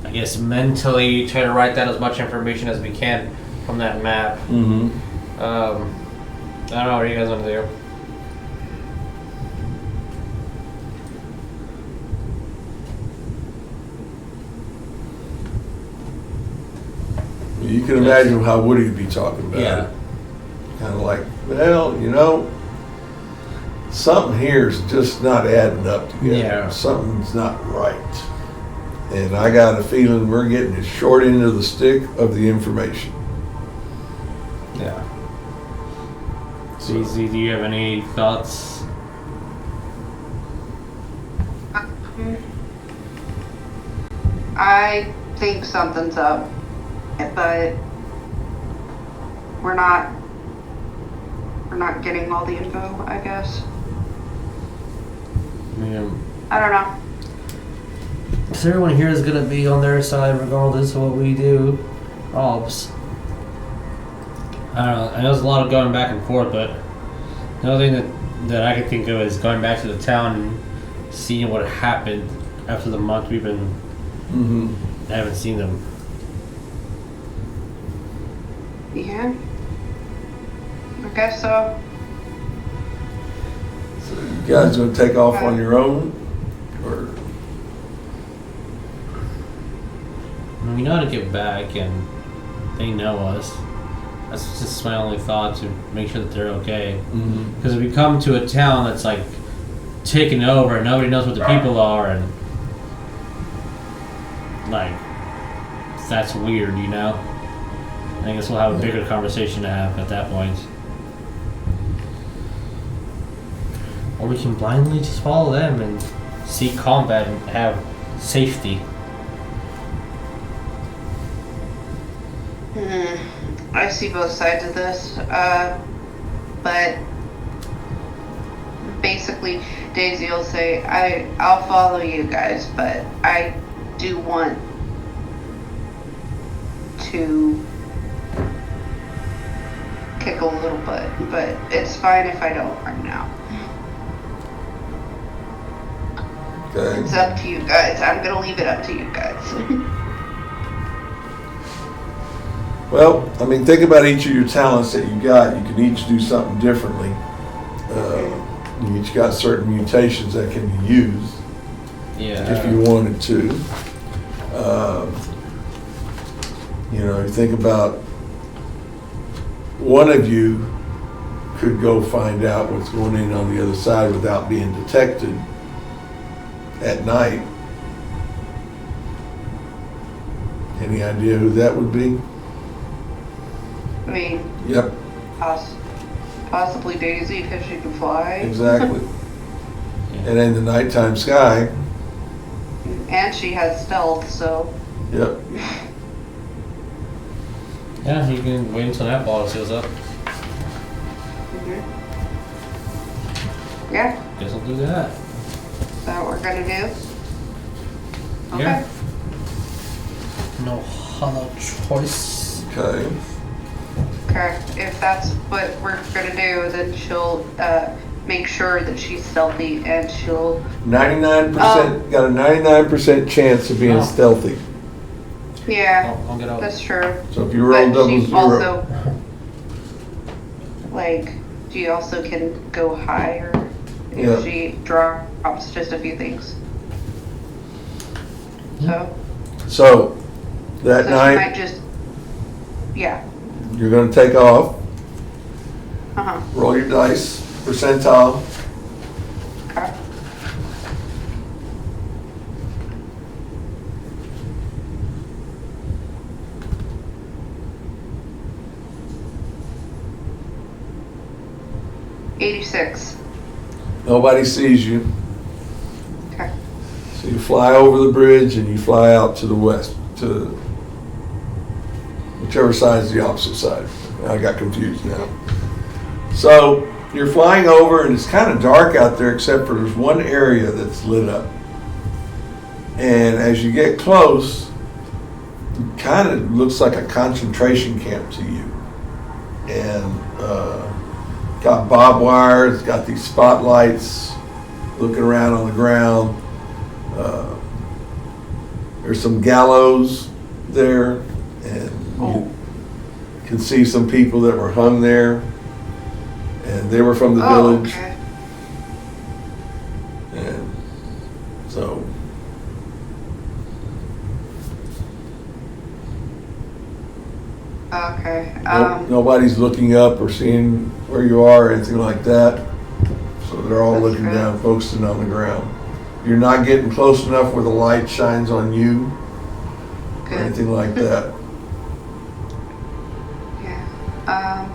[SPEAKER 2] I guess mentally try to write down as much information as we can from that map.
[SPEAKER 1] Mm-hmm.
[SPEAKER 2] I don't know what you guys want to do.
[SPEAKER 1] You can imagine how Woody would be talking about
[SPEAKER 2] Yeah.
[SPEAKER 1] it. Kind of like, well, you know, something here's just not adding up together.
[SPEAKER 2] Yeah.
[SPEAKER 1] Something's not right. And I got a feeling we're getting the short end of the stick of the information.
[SPEAKER 2] Yeah. Dayzi, do you have any thoughts?
[SPEAKER 3] I think something's up, but we're not getting all the info, I guess.
[SPEAKER 2] Yeah.
[SPEAKER 3] I don't know.
[SPEAKER 2] Because everyone here is going to be on their side regardless of what we do. Obs. I don't know. I know there's a lot of going back and forth, but the only thing that I can think of is going back to the town and seeing what happened after the month we've been haven't seen them.
[SPEAKER 3] Yeah. I guess so.
[SPEAKER 1] So you guys gonna take off on your own? Or
[SPEAKER 2] We know how to get back and they know us. That's just my only thought, to make sure that they're okay. Because if we come to a town that's like taken over and nobody knows what the people are, and like that's weird, you know. I guess we'll have a bigger conversation to have at that point. Or we can blindly just follow them and seek combat and have safety.
[SPEAKER 3] I see both sides of this, but basically Dayzi will say, I'll follow you guys, but I do want to kick a little butt, but it's fine if I don't right now.
[SPEAKER 1] okay.
[SPEAKER 3] It's up to you guys. I'm gonna leave it up to you guys.
[SPEAKER 1] Well, I mean, think about each of your talents that you got. You can each do something differently. You each got certain mutations that can be used if you wanted to. You know, you think about one of you could go find out what's going on the other side without being detected at night. Any idea who that would be?
[SPEAKER 3] I mean,
[SPEAKER 1] Yep,
[SPEAKER 3] possibly Dayzi if she can fly.
[SPEAKER 1] exactly. And in the nighttime sky,
[SPEAKER 3] And she has stealth, so.
[SPEAKER 1] yep.
[SPEAKER 2] Yeah, you can wait until that ball shows up.
[SPEAKER 3] Yeah,
[SPEAKER 2] Guess I'll do that.
[SPEAKER 3] is that what we're gonna do? Okay.
[SPEAKER 2] Yeah. No other choice.
[SPEAKER 1] Okay.
[SPEAKER 3] Okay, if that's what we're gonna do, then she'll make sure that she's stealthy and she'll.
[SPEAKER 1] 99%, got a 99% chance of being
[SPEAKER 2] Oh.
[SPEAKER 1] stealthy.
[SPEAKER 3] Yeah,
[SPEAKER 2] I'll get out.
[SPEAKER 3] that's true.
[SPEAKER 1] So if you roll
[SPEAKER 3] But
[SPEAKER 1] double
[SPEAKER 3] she
[SPEAKER 1] zero,
[SPEAKER 3] also, like, she also can go higher if
[SPEAKER 1] Yeah.
[SPEAKER 3] she drops just a few things.
[SPEAKER 1] so that
[SPEAKER 3] So she
[SPEAKER 1] night
[SPEAKER 3] might just, yeah.
[SPEAKER 1] you're going to take off.
[SPEAKER 3] Uh-huh.
[SPEAKER 1] Roll your dice, percentile.
[SPEAKER 3] Okay. $86.
[SPEAKER 1] Nobody sees you.
[SPEAKER 3] Okay.
[SPEAKER 1] So you fly over the bridge and you fly out to the west, to whichever side is the opposite side. I got confused now. So you're flying over and it's kind of dark out there except for there's one area that's lit up. And as you get close, it kind of looks like a concentration camp to you. And got barbed wire, it's got these spotlights looking around on the ground. There's some gallows there, and you can see some people that were hung there, and they were from the village.
[SPEAKER 3] Okay.
[SPEAKER 1] And so
[SPEAKER 3] Okay.
[SPEAKER 1] nobody's looking up or seeing where you are or anything like that. So they're all
[SPEAKER 3] That's
[SPEAKER 1] looking
[SPEAKER 3] good.
[SPEAKER 1] down, focusing on the ground. You're not getting close enough where the light shines on you or
[SPEAKER 3] Good.
[SPEAKER 1] anything like that.
[SPEAKER 3] Yeah.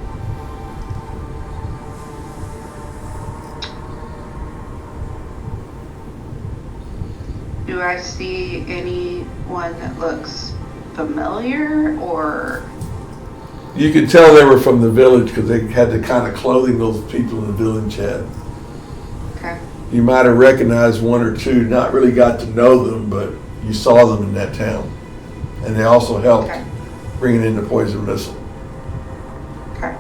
[SPEAKER 3] Do I see anyone that looks familiar or?
[SPEAKER 1] You could tell they were from the village because they had the kind of clothing those people in the village had.
[SPEAKER 3] Okay.
[SPEAKER 1] You might have recognized one or two, not really got to know them, but you saw them in that town. And they also helped
[SPEAKER 3] Okay.
[SPEAKER 1] bringing in the poison missile.
[SPEAKER 3] Okay.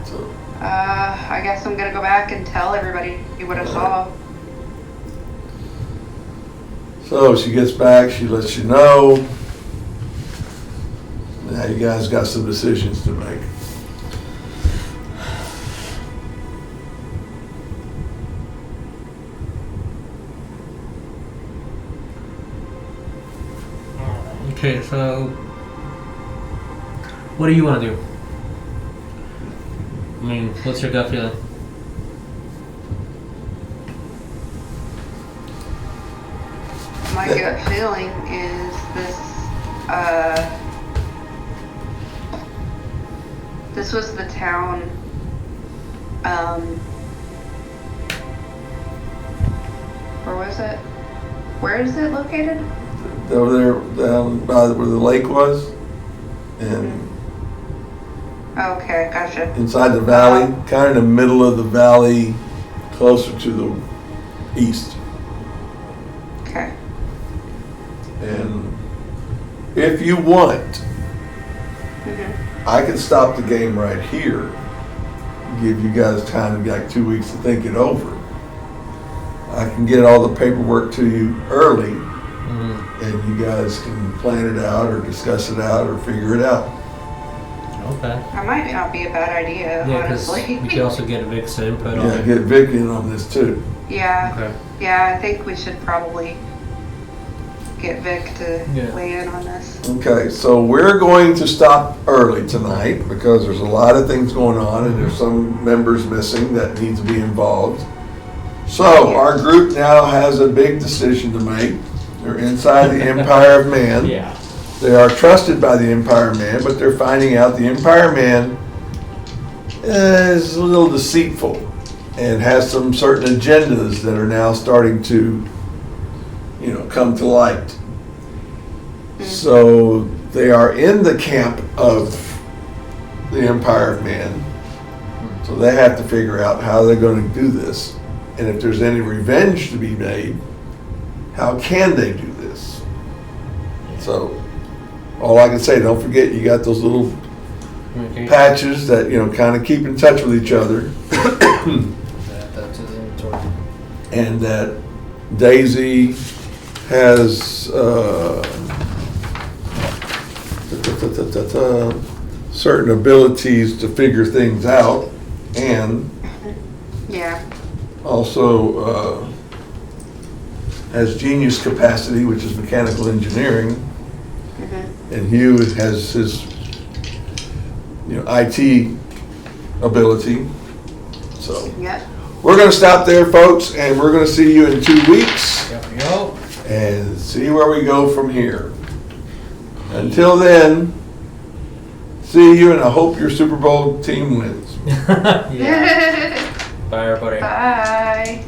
[SPEAKER 1] So,
[SPEAKER 3] I guess I'm gonna go back and tell everybody what I saw.
[SPEAKER 1] so she gets back, she lets you know. Now you guys got some decisions to make.
[SPEAKER 2] Okay, so what do you want to do? I mean, what's your gut feeling?
[SPEAKER 3] My gut feeling is this was the town, where was it? Where is it located?
[SPEAKER 1] Over there, down by where the lake was, and
[SPEAKER 3] Okay, gotcha.
[SPEAKER 1] inside the valley, kind of in the middle of the valley, closer to the east.
[SPEAKER 3] Okay.
[SPEAKER 1] And if you want, I can stop the game right here. Give you guys time, like 2 weeks to think it over. I can get all the paperwork to you early, and you guys can plan it out or discuss it out or figure it out.
[SPEAKER 2] Okay.
[SPEAKER 3] That might not be a bad idea,
[SPEAKER 2] Yeah, because
[SPEAKER 3] honestly.
[SPEAKER 2] we could also get Vic's input on
[SPEAKER 1] Yeah,
[SPEAKER 2] it.
[SPEAKER 1] get Vic in on this too.
[SPEAKER 3] Yeah.
[SPEAKER 2] Okay.
[SPEAKER 3] Yeah, I think we should probably get Vic to
[SPEAKER 2] Yeah.
[SPEAKER 3] weigh in on this.
[SPEAKER 1] Okay, so we're going to stop early tonight because there's a lot of things going on and there's some members missing that need to be involved. So our group now has a big decision to make. They're inside the Empire of Man.
[SPEAKER 2] Yeah.
[SPEAKER 1] They are trusted by the Empire Man, but they're finding out the Empire Man is a little deceitful and has some certain agendas that are now starting to, come to light. So they are in the camp of the Empire of Man. So they have to figure out how they're going to do this. And if there's any revenge to be made, how can they do this? So, all I can say, don't forget, you got those little patches that, kind of keep in touch with each other.
[SPEAKER 2] That's his inventory.
[SPEAKER 1] And that Dayzi has certain abilities to figure things out, and
[SPEAKER 3] Yeah.
[SPEAKER 1] also has genius capacity, which is mechanical engineering, and Hugh has his IT ability. So
[SPEAKER 3] Yep.
[SPEAKER 1] we're going to stop there, folks, and we're going to see you in 2 weeks
[SPEAKER 2] Yo.
[SPEAKER 1] and see where we go from here. Until then, see you, and I hope your Super Bowl team wins.
[SPEAKER 2] Yeah. Bye, everybody.
[SPEAKER 3] Bye.